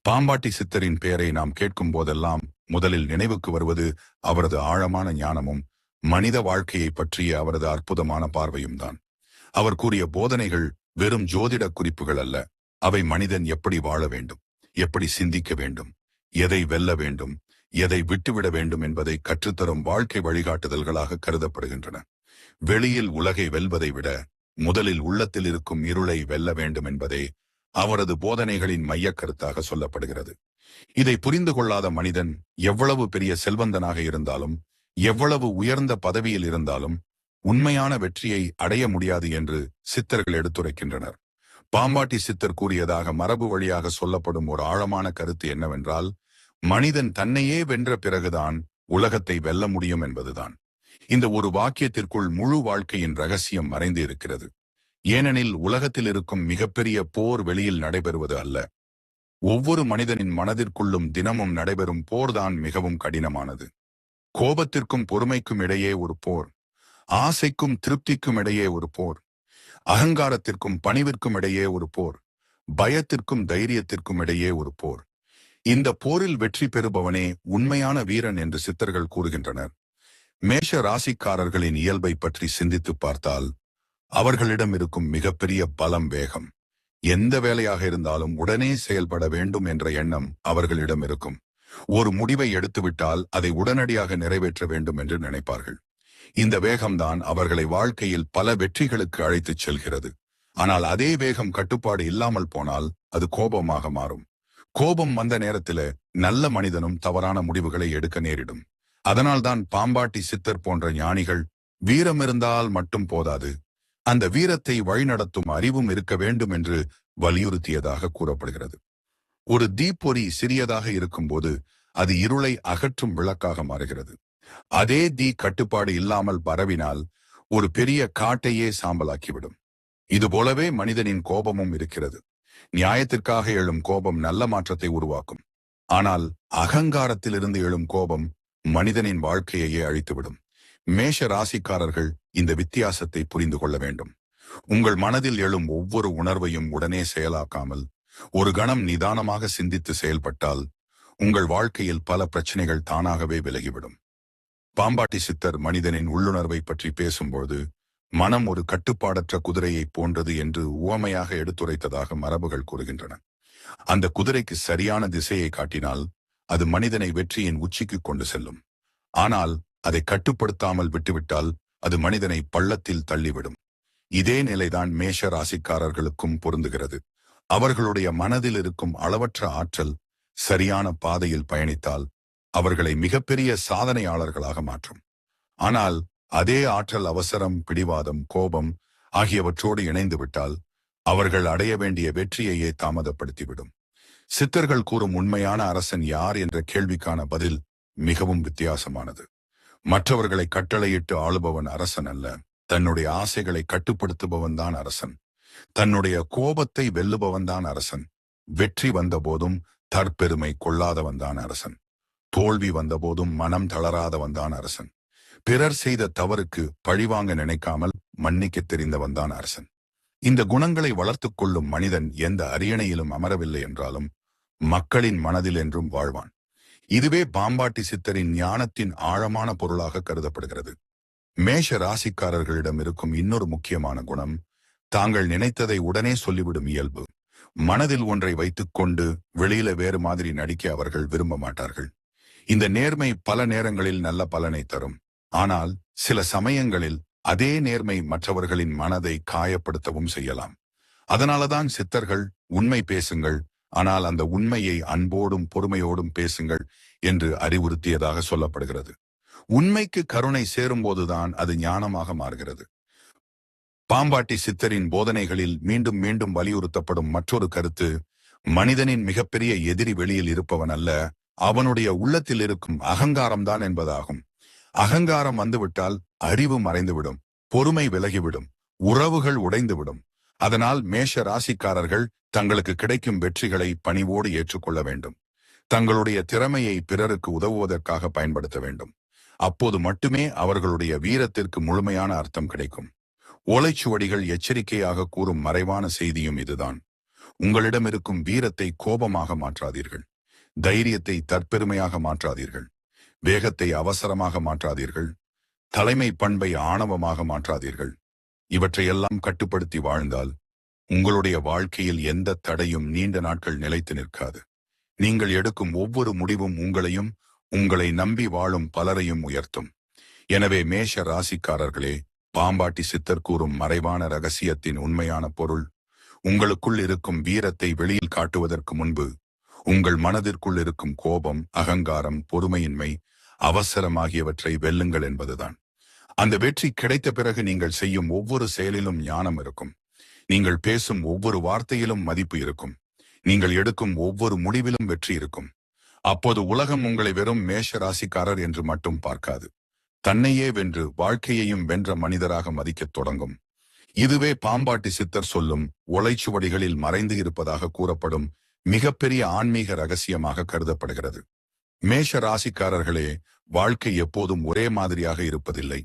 பாம்பாட்டி சித்தரின் பெயரை நாம் கேட்கும் போதெல்லாம் முதலில் நினைவுக்கு வருவது அவரது ஆழமான ஞானமும் மனித வாழ்க்கையை பற்றிய அவரது அற்புதமான பார்வையும் தான். அவர் கூறிய போதனைகள் வெறும் ஜோதிட குறிப்புகள் அல்ல, அவை மனிதன் எப்படி வாழ வேண்டும், எப்படி சிந்திக்க வேண்டும், எதை வெல்ல வேண்டும், எதை விட்டுவிட வேண்டும் என்பதை கற்றுத்தரும் வாழ்க்கை வழிகாட்டுதல்களாக கருதப்படுகின்றன. வெளியில் உலகை வெல்வதை விட முதலில் உள்ளத்தில் இருக்கும் இருளை வெல்ல வேண்டும் என்பதே அவரது போதனைகளின் மையக் கருத்தாக சொல்லப்படுகிறது. இதை புரிந்து கொள்ளாத மனிதன் எவ்வளவு பெரிய செல்வந்தனாக இருந்தாலும், எவ்வளவு உயர்ந்த பதவியில் இருந்தாலும் உண்மையான வெற்றியை அடைய முடியாது என்று சித்தர்கள் எடுத்துரைக்கின்றனர். பாம்பாட்டி சித்தர் கூறியதாக மரபு வழியாக சொல்லப்படும் ஒரு ஆழமான கருத்து என்னவென்றால், மனிதன் தன்னையே வென்ற பிறகுதான் உலகத்தை வெல்ல முடியும் என்பதுதான். இந்த ஒரு வாக்கியத்திற்குள் முழு வாழ்க்கையின் ரகசியம் மறைந்து இருக்கிறது. ஏனெனில் உலகத்தில் இருக்கும் மிகப்பெரிய போர் வெளியில் நடைபெறுவது அல்ல, ஒவ்வொரு மனிதனின் மனதிற்குள்ளும் தினமும் நடைபெறும் போர்தான் மிகவும் கடினமானது. கோபத்திற்கும் பொறுமைக்கும் இடையே ஒரு போர், ஆசைக்கும் திருப்திக்கும் இடையே ஒரு போர், அகங்காரத்திற்கும் பணிவிற்கும் இடையே ஒரு போர், பயத்திற்கும் தைரியத்திற்கும் இடையே ஒரு போர். இந்த போரில் வெற்றி பெறுபவனே உண்மையான வீரன் என்று சித்தர்கள் கூறுகின்றனர். மேஷ ராசிக்காரர்களின் இயல்பை பற்றி சிந்தித்து பார்த்தால் அவர்களிடம் இருக்கும் மிகப்பெரிய பலம் வேகம். எந்த வேலையாக இருந்தாலும் உடனே செயல்பட வேண்டும் என்ற எண்ணம் அவர்களிடம் இருக்கும். ஒரு முடிவை எடுத்துவிட்டால் அதை உடனடியாக நிறைவேற்ற வேண்டும் என்று நினைப்பார்கள். இந்த வேகம்தான் அவர்களை வாழ்க்கையில் பல வெற்றிகளுக்கு அழைத்துச் செல்கிறது. ஆனால் அதே வேகம் கட்டுப்பாடு இல்லாமல் போனால் அது கோபமாக மாறும். கோபம் வந்த நேரத்தில நல்ல மனிதனும் தவறான முடிவுகளை எடுக்க நேரிடும். அதனால்தான் பாம்பாட்டி சித்தர் போன்ற ஞானிகள் வீரம் இருந்தால் மட்டும் போதாது, அந்த வீரத்தை வழிநடத்தும் அறிவும் இருக்க வேண்டும் என்று வலியுறுத்தியதாக கூறப்படுகிறது. ஒரு தீப்பொறி சிறியதாக இருக்கும்போது அது இருளை அகற்றும் விளக்காக மாறுகிறது. அதே தீ கட்டுப்பாடு இல்லாமல் பரவினால் ஒரு பெரிய காட்டையே சாம்பலாக்கிவிடும். இதுபோலவே மனிதனின் கோபமும் இருக்கிறது. நியாயத்திற்காக எழும் கோபம் நல்ல மாற்றத்தை உருவாக்கும். ஆனால் அகங்காரத்திலிருந்து எழும் கோபம் மனிதனின் வாழ்க்கையையே அழித்துவிடும். மேஷ ராசிக்காரர்கள் இந்த வித்தியாசத்தை புரிந்து கொள்ள வேண்டும். உங்கள் மனதில் எழும் ஒவ்வொரு உணர்வையும் உடனே செயலாக்காமல் ஒரு கணம் நிதானமாக சிந்தித்து செயல்பட்டால் உங்கள் வாழ்க்கையில் பல பிரச்சனைகள் தானாகவே விலகிவிடும். பாம்பாட்டி சித்தர் மனிதனின் உள்ளுணர்வை பற்றி பேசும்போது மனம் ஒரு கட்டுப்பாடற்ற குதிரையைப் போன்றது என்று உவமையாக எடுத்துரைத்ததாக மரபுகள் கூறுகின்றன. அந்த குதிரைக்கு சரியான திசையை காட்டினால் அது மனிதனை வெற்றியின் உச்சிக்கு கொண்டு செல்லும். ஆனால் அதை கட்டுப்படுத்தாமல் விட்டுவிட்டால் அது மனிதனை பள்ளத்தில் தள்ளிவிடும். இதே நிலைதான் மேஷ ராசிக்காரர்களுக்கும் பொருந்துகிறது. அவர்களுடைய மனதில் இருக்கும் அளவற்ற ஆற்றல் சரியான பாதையில் பயணித்தால் அவர்களை மிகப்பெரிய சாதனையாளர்களாக மாற்றும். ஆனால் அதே ஆற்றல் அவசரம், பிடிவாதம், கோபம் ஆகியவற்றோடு இணைந்து விட்டால் அவர்கள் அடைய வேண்டிய வெற்றியையே தாமதப்படுத்திவிடும். சித்தர்கள் கூறும் உண்மையான அரசன் யார் என்ற கேள்விக்கான பதில் மிகவும் வித்தியாசமானது. மற்றவர்களை கட்டளையிட்டு ஆளுபவன் அரசன் அல்ல. தன்னுடைய ஆசைகளை கட்டுப்படுத்துபவன் தான் அரசன். தன்னுடைய கோபத்தை வெல்லுபவன் தான் அரசன். வெற்றி வந்தபோதும் தற்பெருமை கொள்ளாதவன் தான் அரசன். தோல்வி வந்தபோதும் மனம் தளராதவன் தான் அரசன். பிறர் செய்த தவறுக்கு பழிவாங்க நினைக்காமல் மன்னிக்க தெரிந்தவன் தான் அரசன். இந்த குணங்களை வளர்த்துக் கொள்ளும் மனிதன் எந்த அரியணையிலும் அமரவில்லை என்றாலும் மக்களின் மனதில் என்றும் வாழ்வான். இதுவே பாம்பாட்டி சித்தரின் ஞானத்தின் ஆழமான பொருளாக கருதப்படுகிறது. மேஷ ராசிக்காரர்களிடம் இருக்கும் இன்னொரு முக்கியமான குணம் தாங்கள் நினைத்ததை உடனே சொல்லிவிடும் இயல்பு. மனதில் ஒன்றை வைத்துக்கொண்டு வெளியில வேறு மாதிரி நடிக்க அவர்கள் விரும்ப மாட்டார்கள். இந்த நேர்மை பல நேரங்களில் நல்ல பலனை தரும். ஆனால் சில சமயங்களில் அதே நேர்மை மற்றவர்களின் மனதை காயப்படுத்தவும் செய்யலாம். அதனாலதான் சித்தர்கள் உண்மை பேசுங்கள், ஆனால் அந்த உண்மையை அன்போடும் பொறுமையோடும் பேசுங்கள் என்று அறிவுறுத்தியதாக சொல்லப்படுகிறது. உண்மைக்கு கருணை சேரும்போதுதான் அது ஞானமாக மாறுகிறது. பாம்பாட்டி சித்தரின் போதனைகளில் மீண்டும் மீண்டும் வலியுறுத்தப்படும் மற்றொரு கருத்து, மனிதனின் மிகப்பெரிய எதிரி வெளியில் இருப்பவன் அல்ல, அவனுடைய உள்ளத்தில் இருக்கும் அகங்காரம்தான் என்பதாகும். அகங்காரம் வந்துவிட்டால் அறிவு மறைந்துவிடும், பொறுமை விலகிவிடும், உறவுகள் உடைந்துவிடும். அதனால் மேஷ ராசிக்காரர்கள் தங்களுக்கு கிடைக்கும் வெற்றிகளை பணிவோடு ஏற்றுக்கொள்ள வேண்டும். தங்களுடைய திறமையை பிறருக்கு உதவுவதற்காக பயன்படுத்த வேண்டும். அப்போது மட்டுமே அவர்களுடைய வீரத்திற்கு முழுமையான அர்த்தம் கிடைக்கும். ஓலைச்சுவடிகள் எச்சரிக்கையாக கூறும் மறைவான செய்தியும் இதுதான். உங்களிடம் இருக்கும் வீரத்தை கோபமாக மாற்றாதீர்கள். தைரியத்தை தற்பெருமையாக மாற்றாதீர்கள். வேகத்தை அவசரமாக மாற்றாதீர்கள். தலைமை பண்பை ஆணவமாக மாற்றாதீர்கள். இவற்றையெல்லாம் கட்டுப்படுத்தி வாழ்ந்தால் உங்களுடைய வாழ்க்கையில் எந்த தடையும் நீண்ட நாட்கள் நிலைத்து நிற்காது. நீங்கள் எடுக்கும் ஒவ்வொரு முடிவும் உங்களையும் உங்களை நம்பி வாழும் பலரையும் உயர்த்தும். எனவே மேஷ ராசிக்காரர்களே, பாம்பாட்டி சித்தர் கூறும் மறைவான ரகசியத்தின் உண்மையான பொருள், உங்களுக்குள் இருக்கும் வீரத்தை வெளியில் காட்டுவதற்கு முன்பு உங்கள் மனதிற்குள் இருக்கும் கோபம், அகங்காரம், பொறுமையின்மை, அவசரம் ஆகியவற்றை வெல்லுங்கள் என்பதுதான். அந்த வெற்றி கிடைத்த பிறகு நீங்கள் செய்யும் ஒவ்வொரு செயலிலும் ஞானம் இருக்கும். நீங்கள் பேசும் ஒவ்வொரு வார்த்தையிலும் மதிப்பு இருக்கும். நீங்கள் எடுக்கும் ஒவ்வொரு முடிவிலும் வெற்றி இருக்கும். அப்போது உலகம் உங்களை வெறும் மேஷ ராசிக்காரர் என்று மட்டும் பார்க்காது. தன்னையே வென்று வாழ்க்கையையும் வென்ற மனிதராக மதிக்கத் தொடங்கும். இதுவே பாம்பாட்டி சித்தர் சொல்லும் ஓலைச்சுவடிகளில் மறைந்து இருப்பதாக கூறப்படும் மிகப்பெரிய ஆன்மீக ரகசியமாக கருதப்படுகிறது. மேஷ ராசிக்காரர்களே, வாழ்க்கை எப்போதும் ஒரே மாதிரியாக இருப்பதில்லை.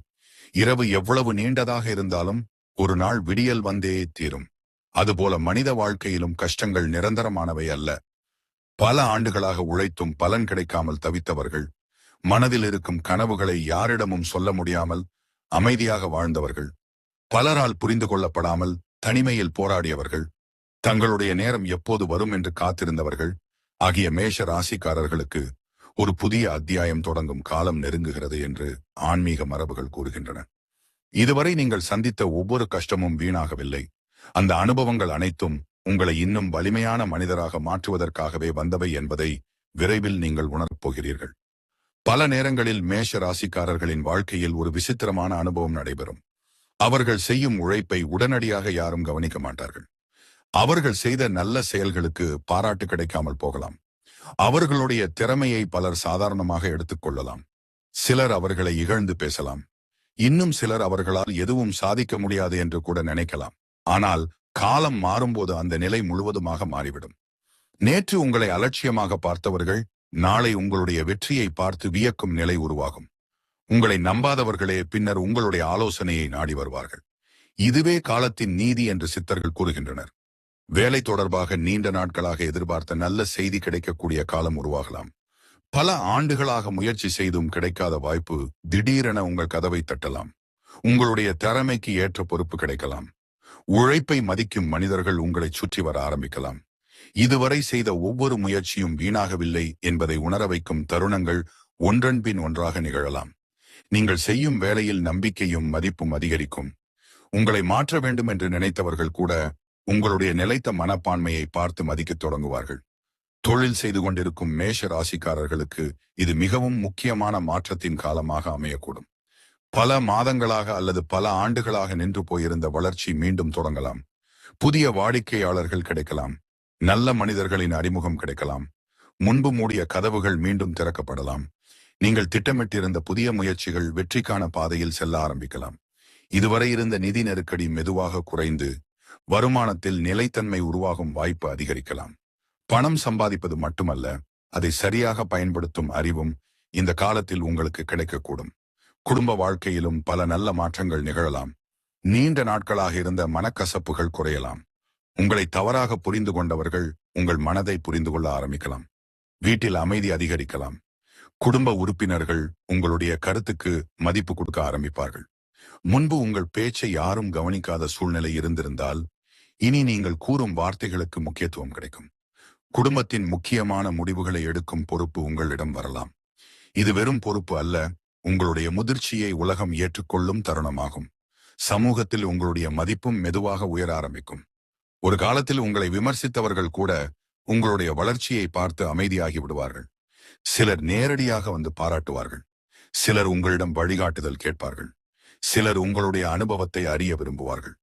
இரவு எவ்வளவு நீண்டதாக இருந்தாலும் ஒரு நாள் விடியல் வந்தே தீரும். அதுபோல மனித வாழ்க்கையிலும் கஷ்டங்கள் நிரந்தரமானவை அல்ல. பல ஆண்டுகளாக உழைத்தும் பலன் கிடைக்காமல் தவித்தவர்கள், மனதில் இருக்கும் கனவுகளை யாரிடமும் சொல்ல முடியாமல் அமைதியாக வாழ்ந்தவர்கள், பலரால் புரிந்து கொள்ளப்படாமல் தனிமையில் போராடியவர்கள், தங்களுடைய நேரம் எப்போது வரும் என்று காத்திருந்தவர்கள் ஆகிய மேஷ ராசிக்காரர்களுக்கு ஒரு புதிய அத்தியாயம் தொடங்கும் காலம் நெருங்குகிறது என்று ஆன்மீக மரபுகள் கூறுகின்றன. இதுவரை நீங்கள் சந்தித்த ஒவ்வொரு கஷ்டமும் வீணாகவில்லை. அந்த அனுபவங்கள் அனைத்தும் உங்களை இன்னும் வலிமையான மனிதராக மாற்றுவதற்காகவே வந்தவை என்பதை விரைவில் நீங்கள் உணரப் போகிறீர்கள். பல நேரங்களில் மேஷ ராசிக்காரர்களின் வாழ்க்கையில் ஒரு விசித்திரமான அனுபவம் நடைபெறும். அவர்கள் செய்யும் உழைப்பை உடனடியாக யாரும் கவனிக்க மாட்டார்கள். அவர்கள் செய்த நல்ல செயல்களுக்கு பாராட்டு கிடைக்காமல் போகலாம். அவர்களுடைய திறமையை பலர் சாதாரணமாக எடுத்துக்கொள்ளலாம். சிலர் அவர்களை இகழ்ந்து பேசலாம். இன்னும் சிலர் அவர்களால் எதுவும் சாதிக்க முடியாது என்று கூட நினைக்கலாம். ஆனால் காலம் மாறும்போது அந்த நிலை முழுவதுமாக மாறிவிடும். நேற்று உங்களை அலட்சியமாக பார்த்தவர்கள் நாளை உங்களுடைய வெற்றியை பார்த்து வியக்கும் நிலை உருவாகும். உங்களை நம்பாதவர்களே பின்னர் உங்களுடைய ஆலோசனையை நாடி வருவார்கள். இதுவே காலத்தின் நீதி என்று சித்தர்கள் கூறுகின்றனர். வேலை தொடர்பாக நீண்ட நாட்களாக எதிர்பார்த்த நல்ல செய்தி கிடைக்கக்கூடிய காலம் உருவாகலாம். பல ஆண்டுகளாக முயற்சி செய்தும் கிடைக்காத வாய்ப்பு திடீரென உங்கள் கதவை தட்டலாம். உங்களுடைய திறமைக்கு ஏற்ற பொறுப்பு கிடைக்கலாம். உழைப்பை மதிக்கும் மனிதர்கள் உங்களை சுற்றி வர ஆரம்பிக்கலாம். இதுவரை செய்த ஒவ்வொரு முயற்சியும் வீணாகவில்லை என்பதை உணர வைக்கும் தருணங்கள் ஒன்றன் பின் ஒன்றாக நிகழலாம். நீங்கள் செய்யும் வேலையில் நம்பிக்கையும் மதிப்பும் அதிகரிக்கும். உங்களை மாற்ற வேண்டும் என்று நினைத்தவர்கள் கூட உங்களுடைய நிலைத்த மனப்பான்மையை பார்த்து மதிக்கத் தொடங்குவார்கள். தொழில் செய்து கொண்டிருக்கும் மேஷ ராசிக்காரர்களுக்கு இது மிகவும் முக்கியமான மாற்றத்தின் காலமாக அமையக்கூடும். பல மாதங்களாக அல்லது பல ஆண்டுகளாக நின்று போயிருந்த வளர்ச்சி மீண்டும் தொடங்கலாம். புதிய வாடிக்கையாளர்கள் கிடைக்கலாம். நல்ல மனிதர்களின் அறிமுகம் கிடைக்கலாம். முன்பு மூடிய கதவுகள் மீண்டும் திறக்கப்படலாம். நீங்கள் திட்டமிட்டிருந்த புதிய முயற்சிகள் வெற்றிக்கான பாதையில் செல்ல ஆரம்பிக்கலாம். இதுவரை இருந்த நிதி நெருக்கடி மெதுவாக குறைந்து வருமானத்தில் நிலைத்தன்மை உருவாகும் வாய்ப்பு அதிகரிக்கலாம். பணம் சம்பாதிப்பது மட்டுமல்ல, அதை சரியாக பயன்படுத்தும் அறிவும் இந்த காலத்தில் உங்களுக்கு கிடைக்கக்கூடும். குடும்ப வாழ்க்கையிலும் பல நல்ல மாற்றங்கள் நிகழலாம். நீண்ட நாட்களாக இருந்த மனக்கசப்புகள் குறையலாம். உங்களை தவறாக புரிந்து கொண்டவர்கள் உங்கள் மனதை புரிந்து கொள்ள ஆரம்பிக்கலாம். வீட்டில் அமைதி அதிகரிக்கலாம். குடும்ப உறுப்பினர்கள் உங்களுடைய கருத்துக்கு மதிப்பு கொடுக்க ஆரம்பிப்பார்கள். முன்பு உங்கள் பேச்சை யாரும் கவனிக்காத சூழ்நிலை இருந்திருந்தால் இனி நீங்கள் கூறும் வார்த்தைகளுக்கு முக்கியத்துவம் கிடைக்கும். குடும்பத்தின் முக்கியமான முடிவுகளை எடுக்கும் பொறுப்பு உங்களிடம் வரலாம். இது வெறும் பொறுப்பு அல்ல, உங்களுடைய முதிர்ச்சியை உலகம் ஏற்றுக்கொள்ளும் தருணமாகும். சமூகத்தில் உங்களுடைய மதிப்பும் மெதுவாக உயர ஆரம்பிக்கும். ஒரு காலத்தில் உங்களை விமர்சித்தவர்கள் கூட உங்களுடைய வளர்ச்சியை பார்த்து அமைதியாகி விடுவார்கள். சிலர் நேரடியாக வந்து பாராட்டுவார்கள். சிலர் உங்களிடம் வழிகாட்டுதல் கேட்பார்கள். சிலர் உங்களுடைய அனுபவத்தை அறிய விரும்புவார்கள்.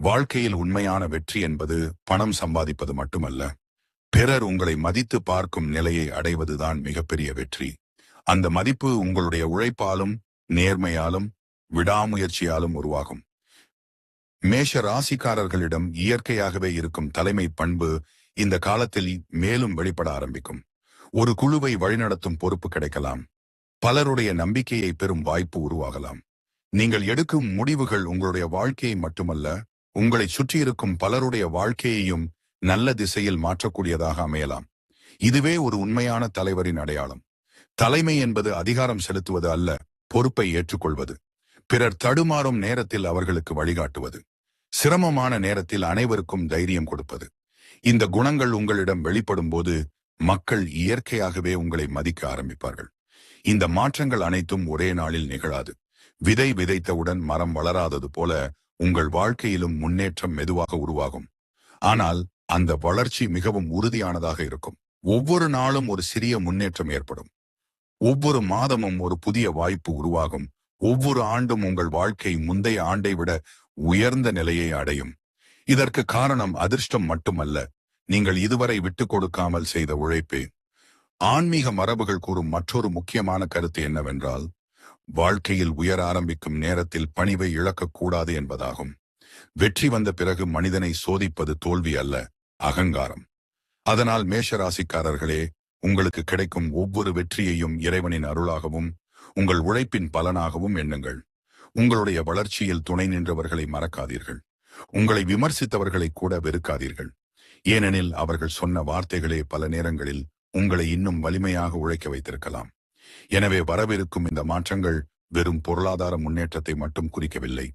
வாழ்க்கையில் உண்மையான வெற்றி என்பது பணம் சம்பாதிப்பது மட்டுமல்ல, பிறர் உங்களை மதித்து பார்க்கும் நிலையை அடைவதுதான் மிகப்பெரிய வெற்றி. அந்த மதிப்பு உங்களுடைய உழைப்பாலும் நேர்மையாலும் விடாமுயற்சியாலும் உருவாகும். மேஷ ராசிக்காரர்களிடம் இயற்கையாகவே இருக்கும் தலைமை பண்பு இந்த காலத்தில் மேலும் வெளிப்பட ஆரம்பிக்கும். ஒரு குழுவை வழிநடத்தும் பொறுப்பு கிடைக்கலாம். பலருடைய நம்பிக்கையை பெறும் வாய்ப்பு உருவாகலாம். நீங்கள் எடுக்கும் முடிவுகள் உங்களுடைய வாழ்க்கையை மட்டுமல்ல, உங்களை சுற்றியிருக்கும் பலருடைய வாழ்க்கையையும் நல்ல திசையில் மாற்றக்கூடியதாக அமையலாம். இதுவே ஒரு உண்மையான தலைவரின் அடையாளம். தலைமை என்பது அதிகாரம் செலுத்துவது அல்ல, பொறுப்பை ஏற்றுக்கொள்வது. பிறர் தடுமாறும் நேரத்தில் அவர்களுக்கு வழிகாட்டுவது. சிரமமான நேரத்தில் அனைவருக்கும் தைரியம் கொடுப்பது. இந்த குணங்கள் உங்களிடம் வெளிப்படும் போது மக்கள் இயற்கையாகவே உங்களை மதிக்க ஆரம்பிப்பார்கள். இந்த மாற்றங்கள் அனைத்தும் ஒரே நாளில் நிகழாது. விதை விதைத்தவுடன் மரம் வளராதது போல உங்கள் வாழ்க்கையிலும் முன்னேற்றம் மெதுவாக உருவாகும். ஆனால் அந்த வளர்ச்சி மிகவும் உறுதியானதாக இருக்கும். ஒவ்வொரு நாளும் ஒரு சிறிய முன்னேற்றம் ஏற்படும். ஒவ்வொரு மாதமும் ஒரு புதிய வாய்ப்பு உருவாகும். ஒவ்வொரு ஆண்டும் உங்கள் வாழ்க்கை முந்தைய ஆண்டை விட உயர்ந்த நிலையை அடையும். இதற்கு காரணம் அதிர்ஷ்டம் மட்டுமல்ல, நீங்கள் இதுவரை விட்டுக் கொடுக்காமல் செய்த உழைப்பே. ஆன்மீக மரபுகள் கூறும் மற்றொரு முக்கியமான கருத்து என்னவென்றால், வாழ்க்கையில் உயர ஆரம்பிக்கும் நேரத்தில் பணிவை இழக்கக்கூடாது என்பதாகும். வெற்றி வந்த பிறகு மனிதனை சோதிப்பது தோல்வி அல்ல, அகங்காரம். அதனால் மேஷராசிக்காரர்களே, உங்களுக்கு கிடைக்கும் ஒவ்வொரு வெற்றியையும் இறைவனின் அருளாகவும் உங்கள் உழைப்பின் பலனாகவும் எண்ணுங்கள். உங்களுடைய வளர்ச்சியில் துணை நின்றவர்களை மறக்காதீர்கள். உங்களை விமர்சித்தவர்களை கூட வெறுக்காதீர்கள். ஏனெனில் அவர்கள் சொன்ன வார்த்தைகளே பல நேரங்களில் உங்களை இன்னும் வலிமையாக உழைக்க வைத்திருக்கலாம். எனவே வரவிருக்கும் இந்த மாற்றங்கள் வெறும் பொருளாதார முன்னேற்றத்தை மட்டும் குறிக்கவில்லை.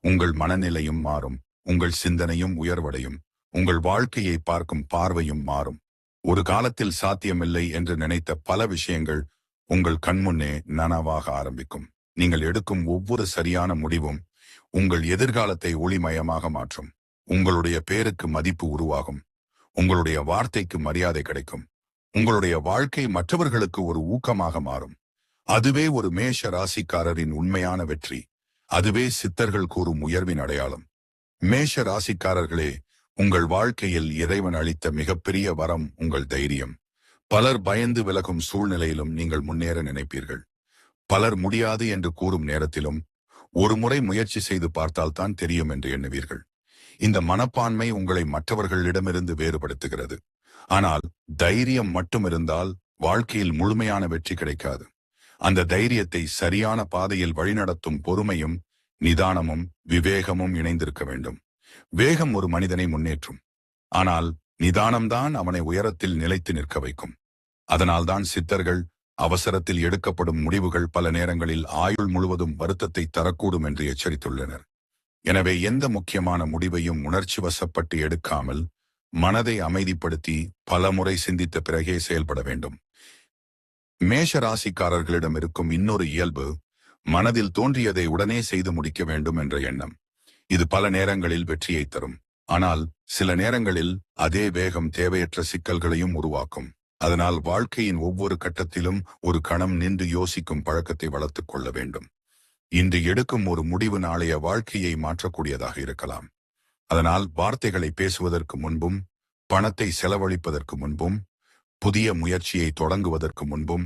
உங்கள் மனநிலையும் மாறும், உங்கள் சிந்தனையும் உயர்வடையும், உங்கள் வாழ்க்கையை பார்க்கும் பார்வையும் மாறும். ஒரு காலத்தில் சாத்தியமில்லை என்று நினைத்த பல விஷயங்கள் உங்கள் கண்முன்னே நனவாக ஆரம்பிக்கும். நீங்கள் எடுக்கும் ஒவ்வொரு சரியான முடிவும் உங்கள் எதிர்காலத்தை ஒளிமயமாக மாற்றும். உங்களுடைய பேருக்கு மதிப்பு உருவாகும். உங்களுடைய வார்த்தைக்கு மரியாதை கிடைக்கும். உங்களுடைய வாழ்க்கை மற்றவர்களுக்கு ஒரு ஊக்கமாக மாறும். அதுவே ஒரு மேஷ ராசிக்காரரின் உண்மையான வெற்றி. அதுவே சித்தர்கள் கூறும் உயர்வின் அடையாளம். மேஷ ராசிக்காரர்களே, உங்கள் வாழ்க்கையில் இறைவன் அளித்த மிகப்பெரிய வரம் உங்கள் தைரியம். பலர் பயந்து விலகும் சூழ்நிலையிலும் நீங்கள் முன்னேற நினைப்பீர்கள். பலர் முடியாது என்று கூறும் நேரத்திலும் ஒரு முறை முயற்சி செய்து பார்த்தால்தான் தெரியும் என்று எண்ணுவீர்கள். இந்த மனப்பான்மை உங்களை மற்றவர்களிடமிருந்து வேறுபடுத்துகிறது. ஆனால் தைரியம் மட்டும் இருந்தால் வாழ்க்கையில் முழுமையான வெற்றி கிடைக்காது. அந்த தைரியத்தை சரியான பாதையில் வழிநடத்தும் பொறுமையும் நிதானமும் விவேகமும் இணைந்திருக்க வேண்டும். வேகம் ஒரு மனிதனை முன்னேற்றும். ஆனால் நிதானம்தான் அவனை உயரத்தில் நிலைத்து நிற்க வைக்கும். அதனால்தான் சித்தர்கள் அவசரத்தில் எடுக்கப்படும் முடிவுகள் பல நேரங்களில் ஆயுள் முழுவதும் வருத்தத்தை தரக்கூடும் என்று எச்சரித்துள்ளனர். எனவே எந்த முக்கியமான முடிவையும் உணர்ச்சி வசப்பட்டு எடுக்காமல் மனதை அமைதிப்படுத்தி பல முறை சிந்தித்த பிறகே செயல்பட வேண்டும். மேஷ ராசிக்காரர்களிடம் இருக்கும் இன்னொரு இயல்பு மனதில் தோன்றியதை உடனே செய்து முடிக்க வேண்டும் என்ற எண்ணம். இது பல நேரங்களில் வெற்றியை தரும். ஆனால் சில நேரங்களில் அதே வேகம் தேவையற்ற சிக்கல்களையும் உருவாக்கும். அதனால் வாழ்க்கையின் ஒவ்வொரு கட்டத்திலும் ஒரு கணம் நின்று யோசிக்கும் பழக்கத்தை வளர்த்துக் கொள்ள வேண்டும். இன்று எடுக்கும் ஒரு முடிவு நாளைய வாழ்க்கையை மாற்றக்கூடியதாக இருக்கலாம். அதனால் வார்த்தைகளை பேசுவதற்கு முன்பும், பணத்தை செலவழிப்பதற்கு முன்பும், புதிய முயற்சியை தொடங்குவதற்கு முன்பும்,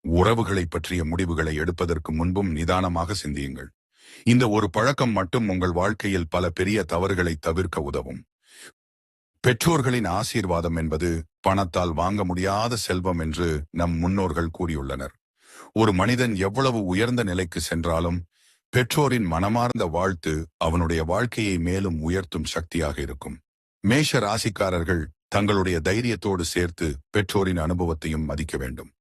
உறவுகளை பற்றிய முடிவுகளை எடுப்பதற்கு முன்பும் நிதானமாக சிந்தியுங்கள். இந்த ஒரு பழக்கம் மட்டும் உங்கள் வாழ்க்கையில் பல பெரிய தவறுகளை தவிர்க்க உதவும். பெற்றோர்களின் ஆசீர்வாதம் என்பது பணத்தால் வாங்க முடியாத செல்வம் என்று நம் முன்னோர்கள் கூறியுள்ளனர். ஒரு மனிதன் எவ்வளவு உயர்ந்த நிலைக்கு சென்றாலும் பெற்றோரின் மனமார்ந்த வாழ்த்து அவனுடைய வாழ்க்கையை மேலும் உயர்த்தும் சக்தியாக இருக்கும். மேஷ ராசிக்காரர்கள் தங்களுடைய தைரியத்தோடு சேர்த்து பெற்றோரின் அனுபவத்தையும் மதிக்க வேண்டும்.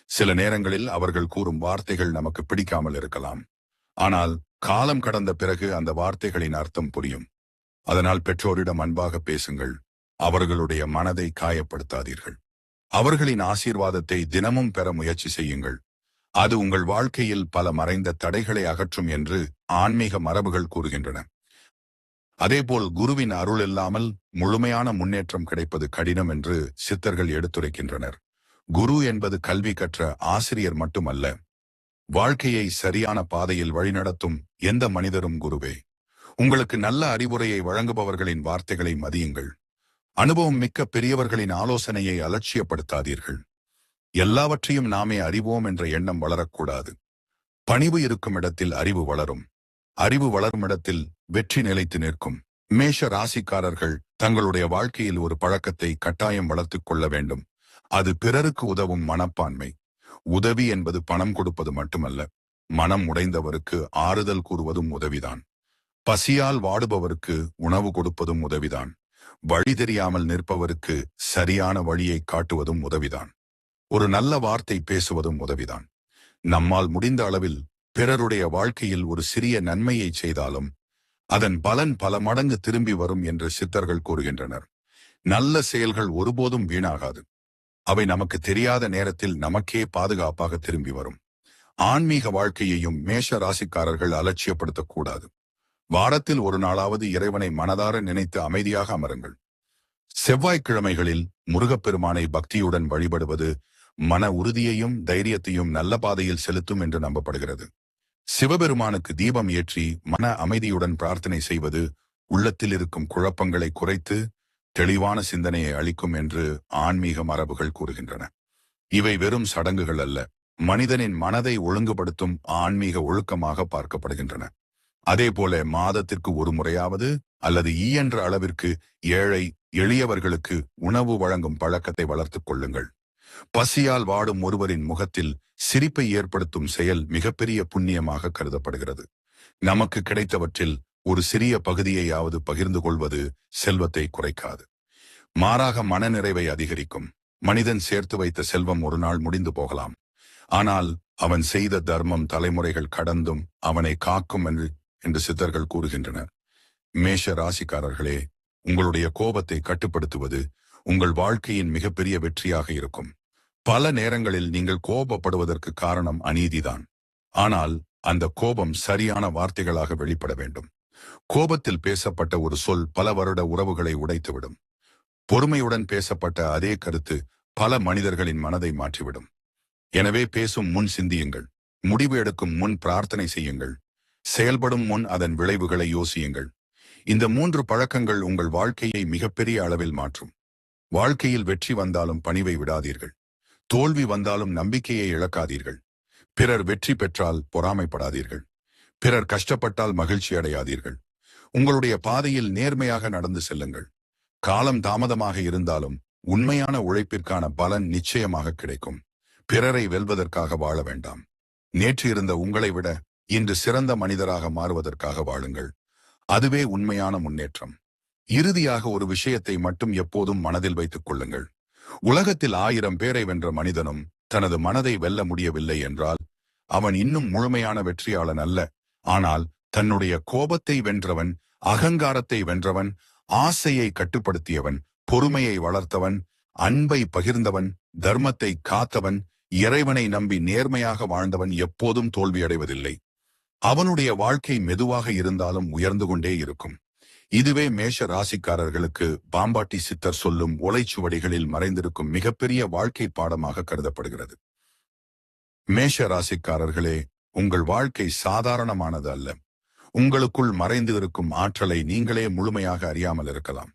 சில நேரங்களில் அவர்கள் கூறும் வார்த்தைகள் நமக்கு பிடிக்காமல் இருக்கலாம். ஆனால் காலம் கடந்த பிறகு அந்த வார்த்தைகளின் அர்த்தம் புரியும். அதனால் பெற்றோரிடம் அன்பாக பேசுங்கள். அவர்களுடைய மனதை காயப்படுத்தாதீர்கள். அவர்களின் ஆசீர்வாதத்தை தினமும் பெற முயற்சி செய்யுங்கள். அது உங்கள் வாழ்க்கையில் பல மறைந்த தடைகளை அகற்றும் என்று ஆன்மீக மரபுகள் கூறுகின்றன. அதேபோல் குருவின் அருள் இல்லாமல் முழுமையான முன்னேற்றம் கிடைப்பது கடினம் என்று சித்தர்கள் எடுத்துரைக்கின்றனர். குரு என்பது கல்வி கற்ற ஆசிரியர் மட்டுமல்ல, வாழ்க்கையை சரியான பாதையில் வழிநடத்தும் எந்த மனிதரும் குருவே. உங்களுக்கு நல்ல அறிவுரையை வழங்குபவர்களின் வார்த்தைகளை மதியுங்கள். அனுபவம் மிக்க பெரியவர்களின் ஆலோசனையை அலட்சியப்படுத்தாதீர்கள். எல்லாவற்றையும் நாமே அறிவோம் என்ற எண்ணம் வளரக்கூடாது. பணிவு இருக்கும் இடத்தில் அறிவு வளரும். அறிவு வளரும் இடத்தில் வெற்றி நிலைத்து நிற்கும். மேஷ ராசிக்காரர்கள் தங்களுடைய வாழ்க்கையில் ஒரு பழக்கத்தை கட்டாயம் வளர்த்துக் கொள்ள வேண்டும். அது பிறருக்கு உதவும் மனப்பான்மை. உதவி என்பது பணம் கொடுப்பது மட்டுமல்ல, மனம் உடைந்தவருக்கு ஆறுதல் கூறுவதும் உதவிதான். பசியால் வாடுபவருக்கு உணவு கொடுப்பதும் உதவிதான். வழி தெரியாமல் நிற்பவருக்கு சரியான வழியை காட்டுவதும் உதவிதான். ஒரு நல்ல வார்த்தை பேசுவதும் உதவிதான். நம்மால் முடிந்த அளவில் பிறருடைய வாழ்க்கையில் ஒரு சிறிய நன்மையை செய்தாலும் அதன் பலன் பல மடங்கு திரும்பி வரும் என்று சித்தர்கள் கூறுகின்றனர். நல்ல செயல்கள் ஒருபோதும் வீணாகாது. அவை நமக்கு தெரியாத நேரத்தில் நமக்கே பாதுகாப்பாக திரும்பி வரும். ஆன்மீக வாழ்க்கையையும் மேஷ ராசிக்காரர்கள் அலட்சியப்படுத்தக்கூடாது. வாரத்தில் ஒரு நாளாவது இறைவனை மனதார நினைத்து அமைதியாக அமருங்கள். செவ்வாய்க்கிழமைகளில் முருகப்பெருமானை பக்தியுடன் வழிபடுவது மன உறுதியையும் தைரியத்தையும் நல்ல பாதையில் செலுத்தும் என்று நம்பப்படுகிறது. சிவபெருமானுக்கு தீபம் ஏற்றி மன அமைதியுடன் பிரார்த்தனை செய்வது உள்ளத்தில் இருக்கும் குழப்பங்களை குறைத்து தெளிவான சிந்தனையை அளிக்கும் என்று ஆன்மீக மரபுகள் கூறுகின்றன. இவை வெறும் சடங்குகள் அல்ல, மனிதனின் மனதை ஒழுங்குபடுத்தும் ஆன்மீக ஒழுக்கமாக பார்க்கப்படுகின்றன. அதேபோல மாதத்திற்கு ஒரு முறையாவது அல்லது இயன்ற அளவிற்கு ஏழை எளியவர்களுக்கு உணவு வழங்கும் பழக்கத்தை வளர்த்துக் கொள்ளுங்கள். பசியால் வாடும் ஒருவரின் முகத்தில் சிரிப்பை ஏற்படுத்தும் செயல் மிகப்பெரிய புண்ணியமாக கருதப்படுகிறது. நமக்கு கிடைத்தவற்றில் ஒரு சிறிய பகுதியையாவது பகிர்ந்து கொள்வது செல்வத்தை குறைக்காது, மாறாக மனநிறைவை அதிகரிக்கும். மனிதன் சேர்த்து வைத்த செல்வம் ஒரு நாள் முடிந்து போகலாம். ஆனால் அவன் செய்த தர்மம் தலைமுறைகள் கடந்தும் அவனை காக்கும் என்று சித்தர்கள் கூறுகின்றனர். மேஷ ராசிக்காரர்களே, உங்களுடைய கோபத்தை கட்டுப்படுத்துவது உங்கள் வாழ்க்கையின் மிகப்பெரிய வெற்றியாக இருக்கும். பல நேரங்களில் நீங்கள் கோபப்படுவதற்கு காரணம் அநீதிதான். ஆனால் அந்த கோபம் சரியான வார்த்தைகளாக வெளிப்பட வேண்டும். கோபத்தில் பேசப்பட்ட ஒரு சொல் பல வருட உறவுகளை உடைத்துவிடும். பொறுமையுடன் பேசப்பட்ட அதே கருத்து பல மனிதர்களின் மனதை மாற்றிவிடும். எனவே பேசும் முன் சிந்தியுங்கள். முடிவு எடுக்கும் முன் பிரார்த்தனை செய்யுங்கள். செயல்படும் முன் அதன் விளைவுகளை யோசியுங்கள். இந்த 3 பழக்கங்கள் உங்கள் வாழ்க்கையை மிகப்பெரிய அளவில் மாற்றும். வாழ்க்கையில் வெற்றி வந்தாலும் பணிவை விடாதீர்கள். தோல்வி வந்தாலும் நம்பிக்கையை இழக்காதீர்கள். பிறர் வெற்றி பெற்றால் பொறாமைப்படாதீர்கள். பிறர் கஷ்டப்பட்டால் மகிழ்ச்சி அடையாதீர்கள். உங்களுடைய பாதையில் நேர்மையாக நடந்து செல்லுங்கள். காலம் தாமதமாக இருந்தாலும் உண்மையான உழைப்பிற்கான பலன் நிச்சயமாக கிடைக்கும். பிறரை வெல்வதற்காக வாழ வேண்டாம். நேற்று இருந்த உங்களை விட இன்று சிறந்த மனிதராக மாறுவதற்காக வாழுங்கள். அதுவே உண்மையான முன்னேற்றம். இறுதியாக ஒரு விஷயத்தை மட்டும் எப்போதும் மனதில் வைத்துக் கொள்ளுங்கள். உலகத்தில் 1000 பேரை வென்ற மனிதனும் தனது மனதை வெல்ல முடியவில்லை என்றால் அவன் இன்னும் முழுமையான வெற்றியாளன் அல்ல. ஆனால் தன்னுடைய கோபத்தை வென்றவன், அகங்காரத்தை வென்றவன், ஆசையை கட்டுப்படுத்தியவன், பொறுமையை வளர்த்தவன், அன்பை பகிர்ந்தவன், தர்மத்தை காத்தவன், இறைவனை நம்பி நேர்மையாக வாழ்ந்தவன் எப்போதும் தோல்வியடைவதில்லை. அவனுடைய வாழ்க்கை மெதுவாக இருந்தாலும் உயர்ந்து கொண்டே இருக்கும். இதுவே மேஷ ராசிக்காரர்களுக்கு பாம்பாட்டி சித்தர் சொல்லும் ஓலைச்சுவடிகளில் மறைந்திருக்கும் மிகப்பெரிய வாழ்க்கை பாடமாக கருதப்படுகிறது. மேஷ ராசிக்காரர்களே, உங்கள் வாழ்க்கை சாதாரணமானது அல்ல. உங்களுக்குள் மறைந்து இருக்கும் ஆற்றலை நீங்களே முழுமையாக அறியாமல் இருக்கலாம்.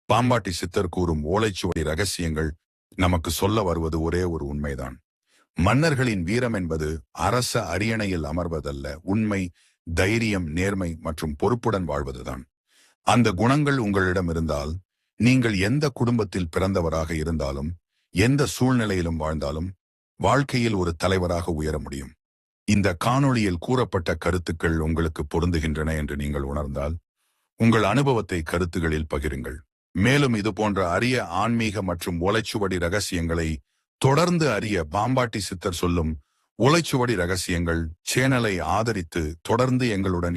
பாம்பாட்டி சித்தர் கூறும் ஓலைச்சுவடி ரகசியங்கள் நமக்கு சொல்ல வருவது ஒரே ஒரு உண்மைதான். மன்னர்களின் வீரம் என்பது அரச அரியணையில் அமர்வதல்ல, உண்மை, தைரியம், நேர்மை மற்றும் பொறுப்புடன் வாழ்வதுதான். அந்த குணங்கள் உங்களிடம் இருந்தால் நீங்கள் எந்த குடும்பத்தில் பிறந்தவராக இருந்தாலும், எந்த சூழ்நிலையிலும் வாழ்ந்தாலும் வாழ்க்கையில் ஒரு தலைவராக உயர முடியும். இந்த காணொளியில் கூறப்பட்ட கருத்துக்கள் உங்களுக்கு பொருந்துகின்றன என்று நீங்கள் உணர்ந்தால் உங்கள் அனுபவத்தை கருத்துகளில் பகிருங்கள். மேலும் இது போன்ற அரிய ஆன்மீக மற்றும் ஓலைச்சுவடி ரகசியங்களை தொடர்ந்து அறிய பாம்பாட்டி சித்தர் சொல்லும் ஓலைச்சுவடி ரகசியங்கள் சேனலை ஆதரித்து தொடர்ந்து எங்களுடன்